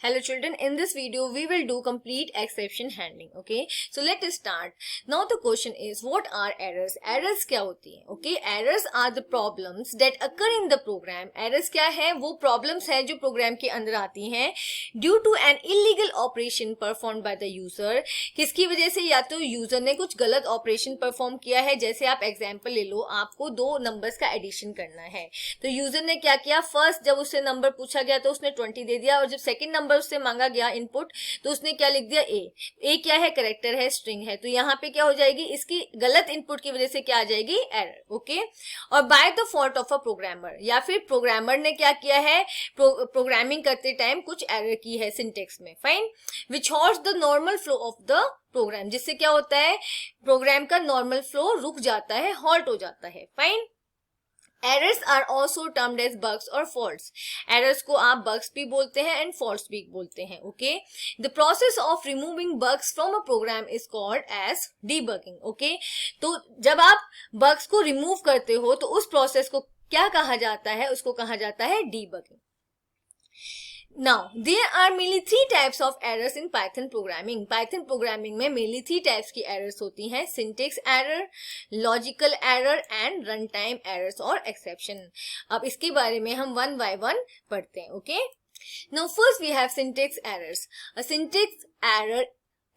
Hello children, in this video we will do complete exception handling. Okay, so let us start. Now the question is, what are errors? Errors क्या होती है? Okay, errors are the problems that occur in the program. Errors क्या है? वो problems है जो program के अंदर आती हैं due to an illegal operation performed by the user. किसकी वजह से? या तो यूजर ने कुछ गलत ऑपरेशन परफॉर्म किया है. जैसे आप एग्जाम्पल ले लो, आपको दो नंबर्स का एडिशन करना है, तो यूजर ने क्या किया, फर्स्ट जब उससे नंबर पूछा गया तो उसने 20 दे दिया, और जब सेकंड नंबर उससे मांगा गया इनपुट तो उसने क्या लिख दिया, ए क्या है, कैरेक्टर है, स्ट्रिंग है. तो यहाँ पे क्या हो जाएगी, इसकी गलत इनपुट की वजह से क्या आ जाएगी, एरर. ओके, और by the fault of a programmer, या फिर प्रोग्रामर ने क्या किया है, प्रोग्रामिंग करते टाइम कुछ एरर की है सिंटेक्स में. Fine, which halts the normal flow of the program, जिससे क्या होता है, प्रोग्राम का नॉर्मल फ्लो रुक जाता है, हॉल्ट हो जाता है. Fine. Errors are also termed as bugs or faults. Errors को आप bugs भी बोलते हैं and faults भी बोलते हैं. Okay, the process of removing bugs from a program is called as debugging. Okay, तो जब आप bugs को remove करते हो तो उस process को क्या कहा जाता है, उसको कहा जाता है debugging. Now, there are mainly three types of errors in Python programming. Python programming में mainly three types की errors होती हैं: syntax error, logical error and runtime errors और exception. अब इसके बारे में हम one by one पढ़ते हैं. Okay? Now, first we have syntax errors. A syntax error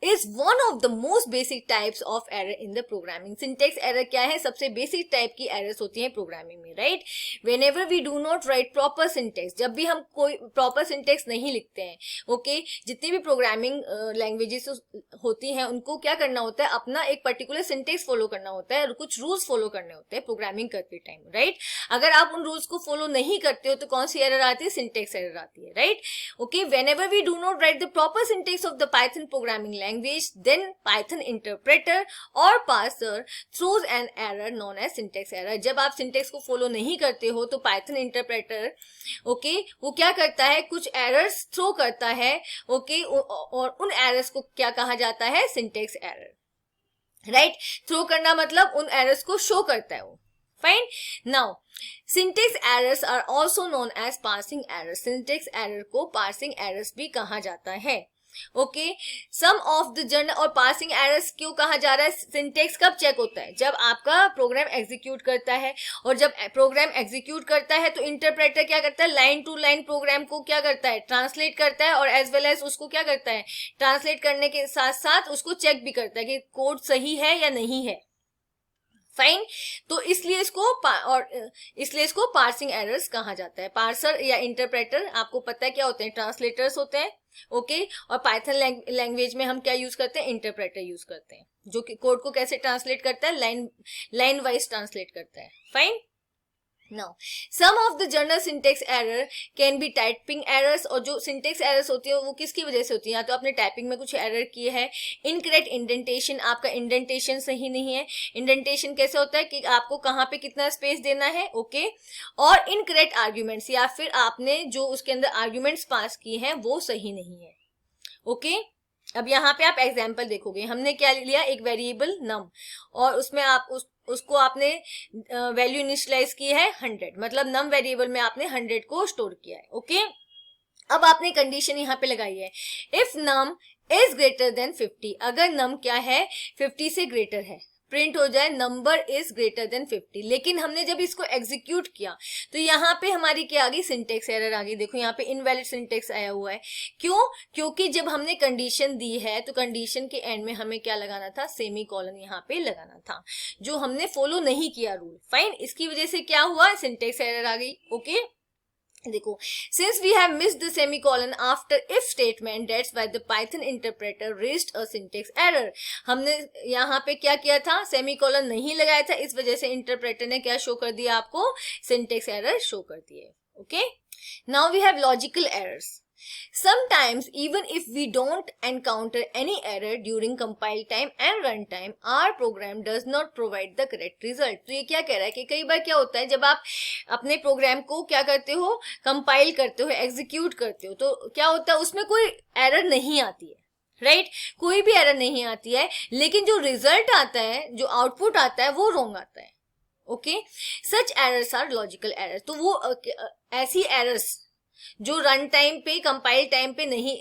is one of the most basic types of error in the programming. Syntax error क्या है, सबसे basic type की errors होती हैं programming में, right? Whenever we do not write proper syntax, जब भी हम कोई proper syntax नहीं लिखते हैं, okay, जितनी भी programming languages होती हैं उनको क्या करना होता है, अपना एक particular syntax follow करना होता है और कुछ rules follow करने होते हैं programming करते time, right? अगर आप उन rules को follow नहीं करते हो तो कौन सी error आती है, syntax error आती है, right? Okay, whenever we do not write the proper syntax of the Python programming language, then Python interpreter or parser throws an error known as syntax error. जब आप syntax को follow नहीं करते हो तो Python interpreter, okay, वो क्या करता है, कुछ errors throw करता है, okay, और उन errors को क्या कहा जाता है, syntax error, right? Throw करना मतलब उन errors को show करता है वो. Fine. Now, syntax errors are also known as parsing errors. Syntax error को parsing errors भी कहा जाता है. Okay, some of the journal और पासिंग एरर्स क्यों कहा जा रहा है, सिंटेक्स कब चेक होता है, जब आपका प्रोग्राम एग्जीक्यूट करता है, और जब प्रोग्राम एग्जीक्यूट करता है तो इंटरप्रेटर क्या करता है, लाइन टू लाइन प्रोग्राम को क्या करता है, ट्रांसलेट करता है, और एज वेल एज उसको क्या करता है, ट्रांसलेट करने के साथ साथ उसको चेक भी करता है कि कोड सही है या नहीं है. फाइन, तो इसलिए इसको पार्सिंग एरर्स कहा जाता है. पार्सर या इंटरप्रेटर आपको पता है क्या होते हैं, ट्रांसलेटर्स होते हैं. ओके, और पाइथन लैंग्वेज में हम क्या यूज करते हैं, इंटरप्रेटर यूज करते हैं, जो कि कोड को कैसे ट्रांसलेट करता है, लाइन वाइज ट्रांसलेट करता है. Fine. Now, some of the general syntax error can be typing errors. और जो syntax errors होती है वो किसकी वजह से होती है, या तो आपने टाइपिंग में कुछ एरर किए है, incorrect indentation, आपका indentation सही नहीं है. indentation कैसे होता है कि आपको कहाँ पे कितना स्पेस देना है, ओके, और incorrect arguments, या फिर आपने जो उसके अंदर arguments पास किए हैं वो सही नहीं है. ओके, अब यहाँ पे आप एग्जाम्पल देखोगे, हमने क्या लिया, एक वेरिएबल नम, और उसमें आप उसको आपने वैल्यू इनिशियलाइज की है 100, मतलब नम वेरिएबल में आपने 100 को स्टोर किया है. ओके, अब आपने कंडीशन यहाँ पे लगाई है, if num is greater than 50, अगर नम क्या है, 50 से ग्रेटर है, प्रिंट हो जाए नंबर इज ग्रेटर देन 50. लेकिन हमने जब इसको एग्जीक्यूट किया तो यहाँ पे हमारी क्या आ गई, सिंटेक्स एरर आ गई. देखो यहाँ पे इनवैलिड सिंटेक्स आया हुआ है. क्यों? क्योंकि जब हमने कंडीशन दी है तो कंडीशन के एंड में हमें क्या लगाना था, सेमी कॉलन यहाँ पे लगाना था, जो हमने फॉलो नहीं किया रूल. फाइन, इसकी वजह से क्या हुआ, सिंटेक्स एरर आ गई. ओके, देखो, since we have missed the semicolon after if statement, that's why the Python interpreter raised a syntax error. हमने यहाँ पे क्या किया था, सेमीकोलन नहीं लगाया था, इस वजह से इंटरप्रेटर ने क्या शो कर दिया, आपको सिंटेक्स एरर शो कर दिए. Okay, now we have logical errors. Sometimes even if we don't encounter any error during compile time and run time, our program does not provide the correct result. तो ये क्या कह रहा है कि कई बार क्या होता है, जब आप अपने प्रोग्राम को क्या करते हो, कंपाइल करते हो, एग्जीक्यूट करते हो, तो क्या होता है, उसमें कोई एरर नहीं आती है, राइट? कोई भी एरर नहीं आती है, लेकिन जो रिजल्ट आता है, जो आउटपुट आता है वो रॉन्ग आता है. Okay, such errors are logical errors. तो वो ऐसी एरर्स जो रन टाइम पे कंपाइल टाइम पे नहीं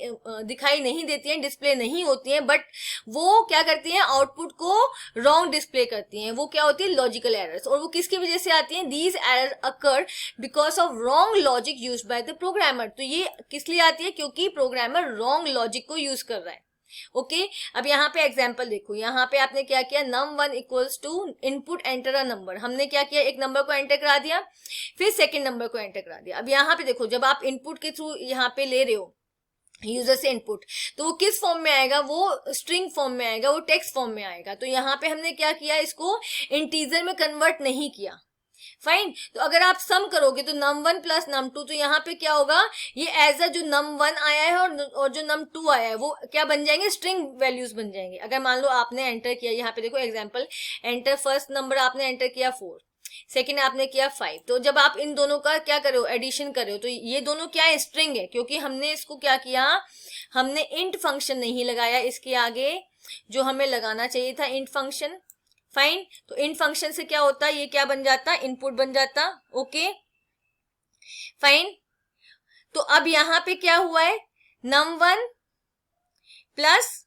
दिखाई नहीं देती हैं, डिस्प्ले नहीं होती हैं, बट वो क्या करती हैं, आउटपुट को रॉन्ग डिस्प्ले करती हैं। वो क्या होती है, लॉजिकल एरर्स। और वो किसकी वजह से आती हैं, these error occur because of wrong logic used by the programmer. तो ये किस लिए आती है, क्योंकि प्रोग्रामर रॉन्ग लॉजिक को यूज कर रहा है। ओके अब यहाँ पे एग्जाम्पल देखो, यहाँ पे आपने क्या किया, num1 equals to input enter a number. हमने क्या किया, एक नंबर को एंटर करा दिया, फिर सेकंड नंबर को एंटर करा दिया। अब यहाँ पे देखो, जब आप इनपुट के थ्रू यहाँ पे ले रहे हो यूजर से इनपुट, तो वो किस फॉर्म में आएगा, वो स्ट्रिंग फॉर्म में आएगा, वो टेक्स्ट फॉर्म में आएगा। तो यहाँ पे हमने क्या किया, इसको इंटीजर में कन्वर्ट नहीं किया। फाइन। तो अगर आप सम करोगे तो num1 प्लस num2, तो यहाँ पे क्या होगा, ये एज अ जो num1 आया है और जो num2 आया है वो क्या बन जाएंगे, स्ट्रिंग वैल्यूज बन जाएंगे। अगर मान लो आपने एंटर किया, यहाँ पे देखो एग्जांपल, एंटर फर्स्ट नंबर आपने एंटर किया 4, सेकेंड आपने किया 5। तो जब आप इन दोनों का क्या करो, एडिशन करो, तो ये दोनों क्या है, स्ट्रिंग है, क्योंकि हमने इसको क्या किया, हमने इंट फंक्शन नहीं लगाया इसके आगे, जो हमें लगाना चाहिए था इंट फंक्शन। फाइन। तो इन फंक्शन से क्या होता है, ये क्या बन जाता, इनपुट बन जाता। Okay fine. तो अब यहां पे क्या हुआ है, num1 प्लस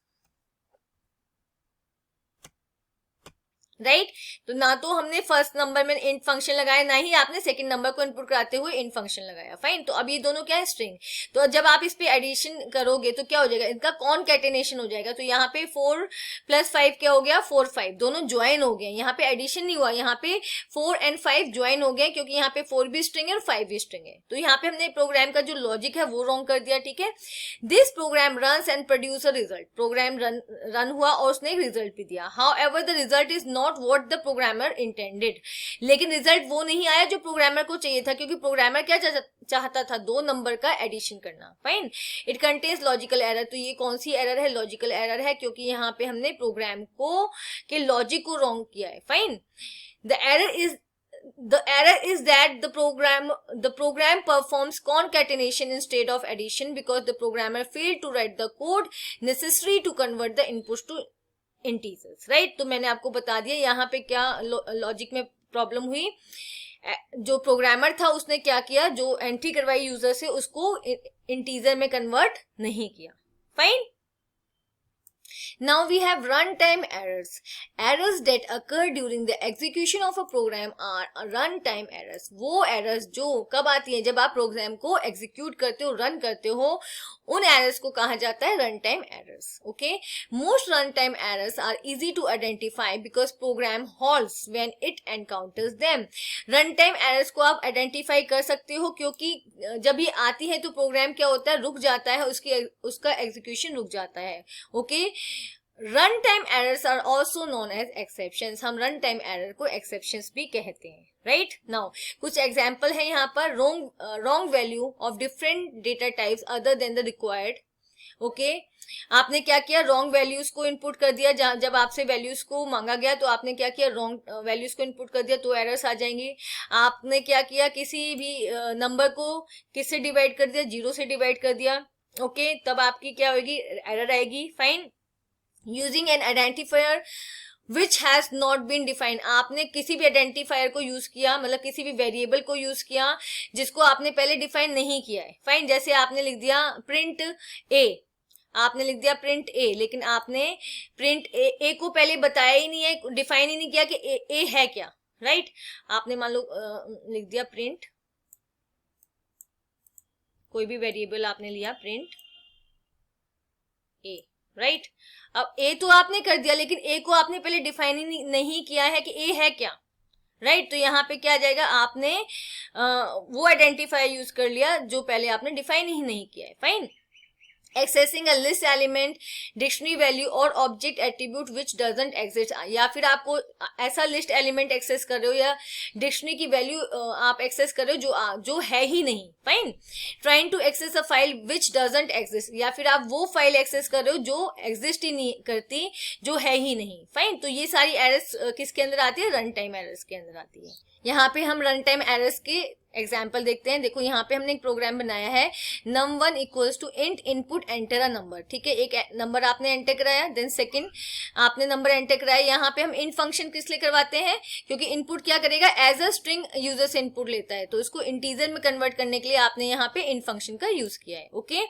राइट तो ना तो हमने फर्स्ट नंबर में इंट फंक्शन लगाया, ना ही आपने सेकंड नंबर को इनपुट कराते हुए इंट फंक्शन लगाया। फाइन। तो अब ये दोनों क्या है, स्ट्रिंग। तो जब आप इस पे एडिशन करोगे तो क्या हो जाएगा, इनका कॉनकैटिनेशन हो जाएगा। तो यहाँ पे 4 + 5 क्या हो गया, 4 5, दोनों ज्वाइन हो गए। यहाँ पे एडिशन नहीं हुआ, यहाँ पे 4 और 5 ज्वाइन हो गए, क्योंकि यहाँ पे 4 भी स्ट्रिंग है और 5 भी स्ट्रिंग है। तो यहाँ पे हमने प्रोग्राम का जो लॉजिक है वो रॉन्ग कर दिया। ठीक है, this program runs and produce a result. Program run हुआ और उसने एक रिजल्ट भी दिया। However the result is not what the programmer intended. लेकिन रिजल्ट वो नहीं आया जो प्रोग्रामर को चाहिए था, क्योंकि प्रोग्रामर क्या चाहता था, 2 नंबर का एडिशन करना। Fine. It contains logical error. तो ये कौन सी एरर है, लॉजिकल एरर है, क्योंकि यहाँ पे हमने प्रोग्राम को के लॉजिक को रॉन्ग किया है। Fine. The error is that the program performs concatenation instead of addition because the programmer failed to write the code necessary to convert the inputs to integers. Right? तो मैंने आपको बता दिया यहाँ पे क्या लॉजिक में प्रॉब्लम हुई। जो प्रोग्रामर था उसने क्या किया, जो एंट्री करवाई यूजर से उसको इंटीजर में कन्वर्ट नहीं किया। Fine. Now we have runtime errors. Errors that occur during the execution of a program are runtime errors. वो errors जो कब आती हैं, जब आप प्रोग्राम को एग्जीक्यूट करते हो, रन करते हो, उन errors को कहा जाता है runtime errors. Okay? Most runtime errors are easy to identify because program halts when it encounters them. Runtime errors को आप identify कर सकते हो, क्योंकि जब ये आती है तो प्रोग्राम क्या होता है, रुक जाता है, उसका एग्जीक्यूशन रुक जाता है। Okay. Run time errors are also known as exceptions. हम रन टाइम एरर को एक्सेप्शंस भी कहते हैं। राइट नाउ कुछ एग्जाम्पल है यहाँ पर, wrong value of different data types other than the required. Okay, आपने क्या किया, रॉन्ग वैल्यूज को इनपुट कर दिया। जब आपसे वैल्यूज को मांगा गया तो आपने क्या किया, रॉन्ग वैल्यूज को इनपुट कर दिया, तो एरर्स आ जाएंगी। आपने क्या किया, किसी भी नंबर को किससे डिवाइड कर दिया, 0 से डिवाइड कर दिया। ओके, तब आपकी क्या होगी, एरर आएगी। Fine. Using an identifier which has not been defined. आपने किसी भी आइडेंटिफायर को यूज किया, मतलब किसी भी वेरिएबल को यूज किया जिसको आपने पहले डिफाइन नहीं किया है। फाइन। जैसे आपने लिख दिया प्रिंट ए, आपने लिख दिया प्रिंट ए, लेकिन आपने प्रिंट ए को पहले बताया ही नहीं है, डिफाइन ही नहीं किया कि ए है क्या। राइट। आपने मान लो लिख दिया प्रिंट, कोई भी वेरिएबल आपने लिया प्रिंट ए। राइट। अब ए तो आपने कर दिया, लेकिन ए को आपने पहले डिफाइन ही नहीं किया है कि ए है क्या। राइट। तो यहाँ पे क्या आ जाएगा, आपने वो आइडेंटिफायर यूज कर लिया जो पहले आपने डिफाइन ही नहीं किया है। Fine. Accessing a list element, dictionary value or object attribute which doesn't exist. या फिर आपको ऐसा लिस्ट एलिमेंट एक्सेस कर रहे हो या डिक्शनरी की वैल्यू आप एक्सेस कर रहे हो जो है ही नहीं। Fine. Trying to access a file which doesn't exist, या फिर आप वो फाइल एक्सेस कर रहे हो जो एग्जिस्ट ही नहीं करती, जो है ही नहीं। फाइन। तो ये सारी एरर्स किसके अंदर आती है, रन टाइम एरर्स के अंदर आती है। यहाँ पे हम रन टाइम एरर्स के एग्जाम्पल देखते हैं। देखो यहाँ पे हमने एक प्रोग्राम बनाया है, num1 equals to int input enter a number, ठीक है। एक नंबर आपने एंटर कराया, देन सेकंड आपने नंबर एंटर कराया। यहाँ पे हम इंट फंक्शन किस लिए करवाते हैं, क्योंकि इनपुट क्या करेगा, एज अ स्ट्रिंग यूजर से इनपुट लेता है, तो इसको इंटीजर में कन्वर्ट करने के लिए आपने यहाँ पे इंट फंक्शन का यूज किया है। ओके,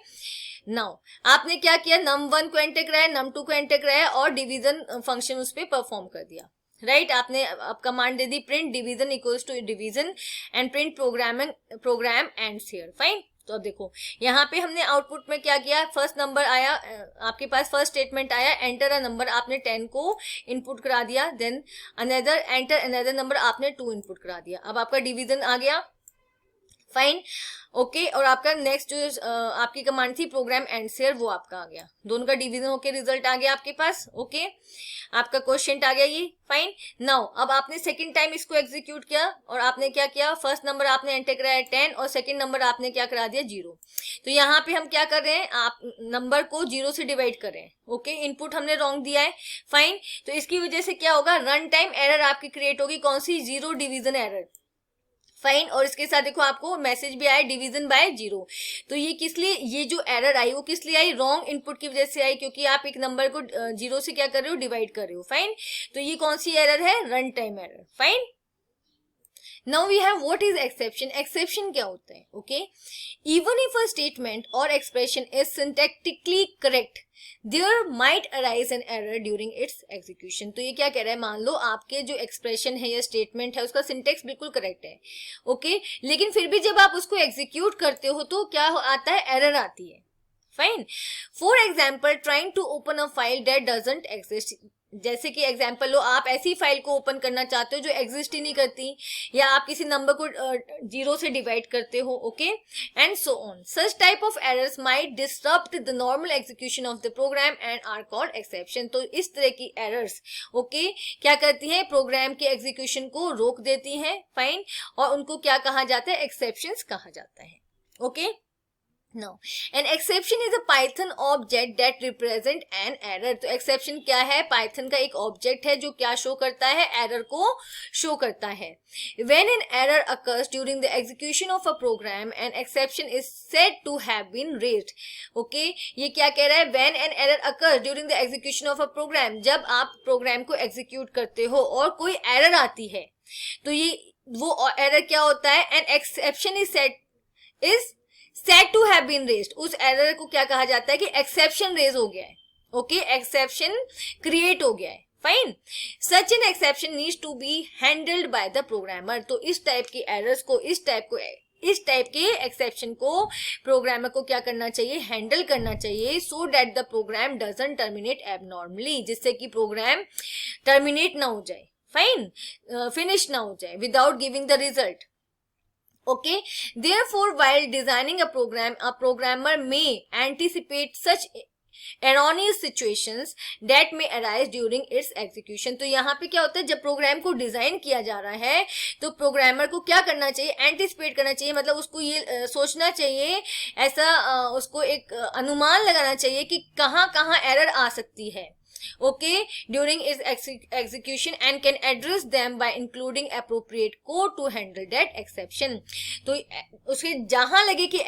नाउ आपने क्या किया, num1 को एंटर कराया, num2 को एंटर कराया और डिवीजन फंक्शन उस पर परफॉर्म कर दिया, राइट। आपने अब कमांड दे दी print division equals to division and print program ends here, fine. तो अब देखो यहाँ पे हमने आउटपुट में क्या किया, फर्स्ट नंबर आया, आपके पास फर्स्ट स्टेटमेंट आया, एंटर अ नंबर, आपने 10 को इनपुट करा दिया, then another enter another number, आपने 2 इनपुट करा दिया। अब आपका डिवीजन आ गया, फाइन, ओके। और आपका नेक्स्ट जो आपकी कमांड थी प्रोग्राम एंड्स हियर, वो आपका आ गया, दोनों का डिवीजन होके रिजल्ट आ गया आपके पास। ओके, आपका क्वेश्चन आ गया ये, फाइन। नाउ अब आपने सेकंड टाइम इसको एग्जीक्यूट किया और आपने क्या किया, फर्स्ट नंबर आपने एंटर कराया 10 और सेकंड नंबर आपने क्या करा दिया 0। तो यहाँ पे हम क्या कर रहे हैं, आप नंबर को 0 से डिवाइड कर रहे हैं। ओके, इनपुट हमने रॉन्ग दिया है, फाइन। तो इसकी वजह से क्या होगा, रन टाइम एरर आपकी क्रिएट होगी, कौन सी, 0 डिवीजन एरर, फाइन। और इसके साथ देखो आपको मैसेज भी आया डिवीजन बाय 0। तो ये किस लिए, ये जो एरर आई वो किस लिए आई, रॉन्ग इनपुट की वजह से आई, क्योंकि आप एक नंबर को 0 से क्या कर रहे हो, डिवाइड कर रहे हो, फाइन। तो ये कौन सी एरर है, run time error, fine. Now we have what is exception. Exception क्या होता है, okay, even if a statement or expression is syntactically correct there might arise an error during its execution. तो ये क्या कह रहा है, मान लो आपके जो एक्सप्रेशन है या स्टेटमेंट है उसका सिंटेक्स बिल्कुल करेक्ट है, ओके, लेकिन फिर भी जब आप उसको एग्जीक्यूट करते हो तो क्या आता है, एरर आती है, fine. For example trying to open a file that doesn't exist, जैसे कि एग्जाम्पल लो, आप ऐसी फाइल को ओपन करना चाहते हो जो एग्जिस्ट ही नहीं करती, या आप किसी नंबर को 0 से डिवाइड करते हो, okay, and so on. Such type of errors might disturb the normal execution of the program and are called exception. तो इस तरह की एरर्स, ओके, क्या करती हैं, प्रोग्राम के एग्जीक्यूशन को रोक देती हैं, फाइन, और उनको क्या कहा जाता है, एक्सेप्शंस कहा जाता है, okay. Now, an exception is a Python object that represent an error. तो exception क्या है, Python का एक object है जो क्या show करता है, error को show करता है। When an error occurs during the execution of a program, an exception is said to have been raised. Okay, ये क्या कह रहा है, when an error occurs during the execution of a program, जब आप program को execute करते हो और कोई error आती है, तो ये वो error क्या होता है, an exception is said to have been raised। उस एरर को क्या कहा जाता है कि एक्सेप्शन रेज हो गया है, ओके, एक्सेप्शन क्रिएट हो गया है, fine. Such an exception needs to be handled by the programmer. तो इस टाइप की एरर्स को, इस टाइप के एक्सेप्शन को प्रोग्रामर को क्या करना चाहिए, हैंडल करना चाहिए, so that the program doesn't terminate abnormally, जिससे कि प्रोग्राम टर्मिनेट ना हो जाए, फाइन, फिनिश ना हो जाए without giving the result. Okay, therefore while designing a program, a programmer may anticipate such erroneous situations that may arise during its execution। तो यहाँ पे क्या होता है, जब प्रोग्राम को डिजाइन किया जा रहा है तो प्रोग्रामर को क्या करना चाहिए, एंटिसिपेट करना चाहिए, मतलब उसको ये सोचना चाहिए, ऐसा उसको एक अनुमान लगाना चाहिए कि कहाँ कहाँ एरर आ सकती है, okay, during its execution and can address them by including appropriate code to handle that exception। तो उसके जहां लगे कि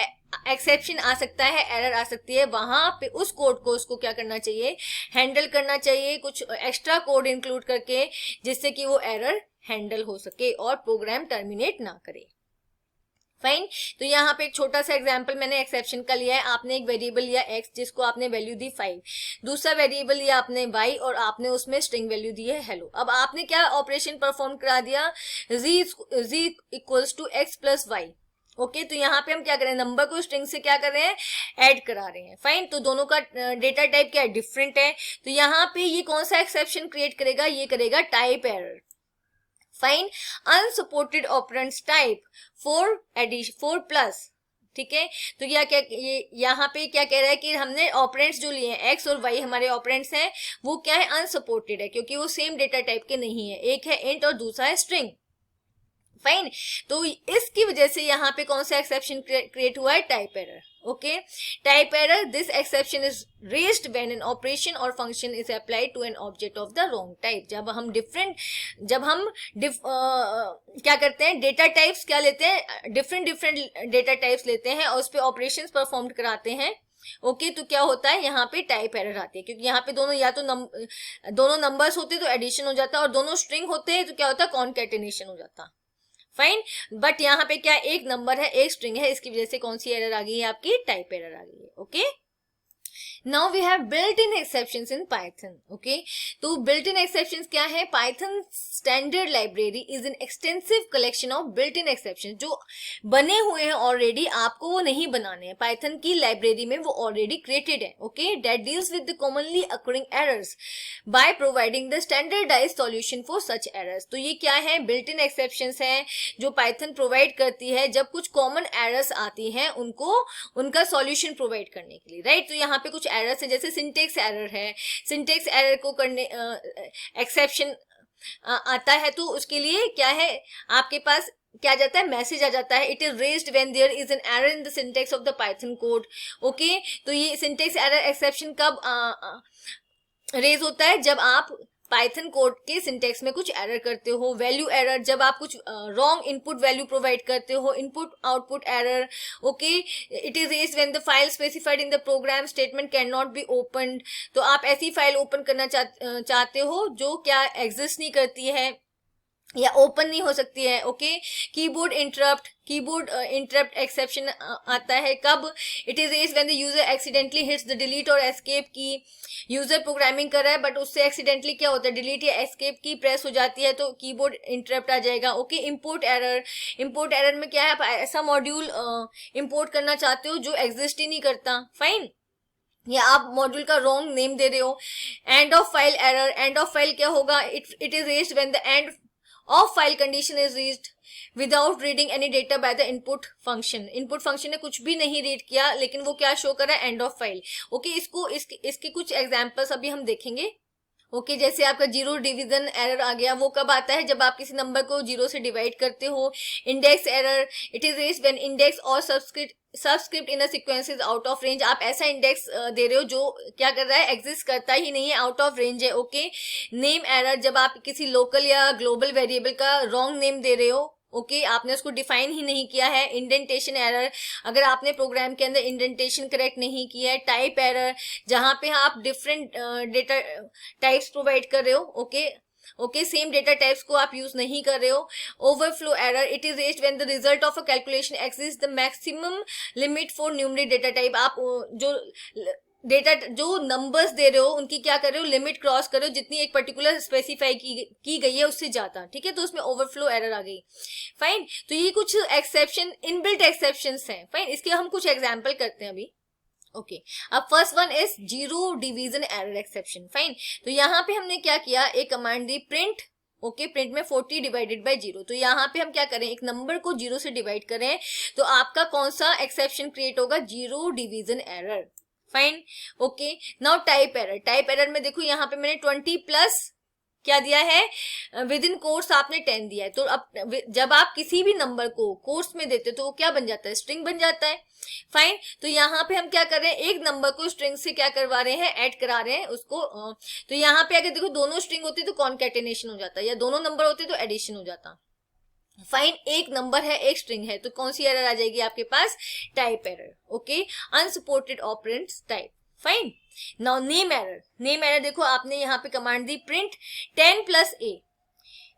एक्सेप्शन आ सकता है, एरर आ सकती है, वहां पे उस कोड को उसको क्या करना चाहिए, हैंडल करना चाहिए, कुछ एक्स्ट्रा कोड इंक्लूड करके, जिससे कि वो एरर हैंडल हो सके और प्रोग्राम टर्मिनेट ना करे, फाइन। तो यहाँ पे एक छोटा सा एग्जांपल मैंने एक्सेप्शन का लिया है। आपने एक वेरिएबल लिया x जिसको आपने वैल्यू दी 5, दूसरा वेरिएबल लिया आपने y और आपने उसमें स्ट्रिंग वैल्यू दी है हेलो। अब आपने क्या ऑपरेशन परफॉर्म करा दिया, z equals to x plus y, okay. तो यहाँ पे हम क्या कर रहे हैं, नंबर को स्ट्रिंग से क्या कर रहे हैं, ऐड करा रहे हैं, फाइन। तो दोनों का डेटा टाइप क्या है, डिफरेंट है। तो यहाँ पे ये कौन सा एक्सेप्शन क्रिएट करेगा, ये करेगा type error, fine. Unsupported operands type 4 plus, ठीक है। तो क्या ये यहाँ पे क्या कह रहा है कि हमने ऑपरेंड्स जो लिए हैं x और y, हमारे ऑपरेंड्स हैं, वो क्या है, अनसपोर्टेड है, क्योंकि वो सेम डेटा टाइप के नहीं है, एक है इंट और दूसरा है स्ट्रिंग, फाइन। तो इसकी वजह से यहाँ पे कौन सा एक्सेप्शन क्रिएट हुआ है, type error, Okay, type error. This exception is raised when an operation or function is applied to an object of the wrong type. जब हम क्या करते हैं, डेटा टाइप्स क्या लेते हैं, डिफरेंट डेटा टाइप्स लेते हैं और उस पर ऑपरेशंस परफॉर्म कराते हैं. ओके तो क्या होता है, यहाँ पे टाइप एरर आती है, क्योंकि यहाँ पे दोनों या तो दोनों नंबर्स होते तो एडिशन हो जाता, और दोनों स्ट्रिंग होते हैं तो क्या होता है, कॉन्केटेनेशन हो जाता. फाइन, बट यहाँ पे क्या एक नंबर है एक स्ट्रिंग है, इसकी वजह से कौन सी एरर आ गई है, आपकी टाइप एरर आ गई है. Okay, now we have built in exceptions in Python. Okay, तो बिल्ट इन एक्सेप्शंस क्या है, Python standard library is an extensive collection of built in exceptions. जो बने हुए हैं ऑलरेडी, आपको वो नहीं बनाने हैं, पाइथन की लाइब्रेरी में वो ऑलरेडी क्रिएटेड है. Okay, that deals with the commonly occurring errors by providing the standardised solution for such errors. तो ये क्या है, बिल्ट इन एक्सेप्शंस है जो पाइथन प्रोवाइड करती है जब कुछ कॉमन एरर्स आती हैं उनको उनका सॉल्यूशन प्रोवाइड करने के लिए. राइट, तो यहाँ पे कुछ एरर्स है, जैसे सिंटेक्स एरर है, सिंटेक्स एरर को करने एक्सेप्शन आता है तो उसके लिए क्या है, आपके पास क्या जाता है, मैसेज आ जाता है, it is raised when there is an error in the syntax of the Python code. Okay, तो ये सिंटेक्स एरर एक्सेप्शन कब रेज होता है, जब आप पाइथन कोड के सिंटेक्स में कुछ एरर करते हो. वैल्यू एरर, जब आप कुछ रॉन्ग इनपुट वैल्यू प्रोवाइड करते हो, input output error. Okay, it is raised when the file specified in the program statement can not be opened. तो आप ऐसी फाइल ओपन करना चाहते हो जो क्या एग्जिस्ट नहीं करती है या ओपन नहीं हो सकती है. ओके, कीबोर्ड इंटरप्ट एक्सेप्शन आता है कब, it is raised when the user accidentally hits the delete और एस्केप की. यूजर प्रोग्रामिंग कर रहा है बट उससे एक्सीडेंटली क्या होता है, डिलीट या एस्केप की प्रेस हो जाती है तो कीबोर्ड इंटरप्ट आ जाएगा. ओके, इंपोर्ट एरर में क्या है, आप ऐसा मॉड्यूल इंपोर्ट करना चाहते हो जो एग्जिस्ट ही नहीं करता. फाइन, या आप मॉड्यूल का रॉन्ग नेम दे रहे हो. End of file error, end of file क्या होगा, it is raised when the end of file condition is reached without reading any data by the input function. Input function ने कुछ भी नहीं read किया लेकिन वो क्या शो कर रहा है, एंड ऑफ फाइल. ओके, इसके कुछ एग्जांपल्स अभी हम देखेंगे. ओके, जैसे आपका जीरो डिवीजन एरर आ गया, वो कब आता है, जब आप किसी नंबर को जीरो से डिवाइड करते हो. Index error, it is raised when index or subscript in a sequence is out of range. आप ऐसा इंडेक्स दे रहे हो जो क्या कर रहा है, एग्जिस्ट करता ही नहीं है, आउट ऑफ रेंज है. ओके, नेम एरर, जब आप किसी लोकल या ग्लोबल वेरिएबल का रॉन्ग नेम दे रहे हो. ओके, आपने उसको डिफाइन ही नहीं किया है. इंडेंटेशन एरर, अगर आपने प्रोग्राम के अंदर इंडेंटेशन करेक्ट नहीं किया है. टाइप एरर, जहां पे आप डिफरेंट डेटा टाइप्स प्रोवाइड कर रहे हो. ओके, सेम डेटा टाइप्स को आप यूज नहीं कर रहे हो. Overflow error, it is raised when the result of a calculation exceeds the maximum limit for numeric data type. आप जो नंबर्स दे रहे हो उनकी क्या कर रहे हो, लिमिट क्रॉस कर रहे हो, जितनी एक पर्टिकुलर स्पेसिफाई की गई है उससे ज्यादा. ठीक है, तो उसमें ओवरफ्लो एरर आ गई. फाइन, तो ये कुछ एक्सेप्शन, इनबिल्ट एक्सेप्शंस हैं. फाइन, इसके हम कुछ एग्जांपल करते हैं अभी. ओके, अब first one is zero division error exception. Fine, तो यहाँ पे हमने क्या किया, एक कमांड दी प्रिंट. ओके, प्रिंट में 40 डिवाइडेड बाय 0. तो यहाँ पे हम क्या करें, एक नंबर को 0 से डिवाइड करें तो आपका कौन सा एक्सेप्शन क्रिएट होगा, zero division error. Fine, okay, now type error में देखो यहाँ पे मैंने 20 प्लस क्या दिया है, विद इन कोर्स आपने 10 दिया है. तो अब जब आप किसी भी नंबर को कोर्स में देते हो तो वो क्या बन जाता है, स्ट्रिंग बन जाता है. फाइन, तो यहाँ पे हम क्या कर रहे हैं, एक नंबर को स्ट्रिंग से क्या करवा रहे हैं, ऐड करा रहे हैं उसको. तो यहाँ पे अगर देखो दोनों स्ट्रिंग होती तो कॉन्केटेनेशन हो जाता, या दोनों नंबर होते तो एडिशन हो जाता. फाइन, एक नंबर है एक स्ट्रिंग है तो कौन सी एरर आ जाएगी आपके पास, type error. Okay, unsupported operands type. Fine, now name error देखो आपने यहाँ पे कमांड दी प्रिंट 10 प्लस ए.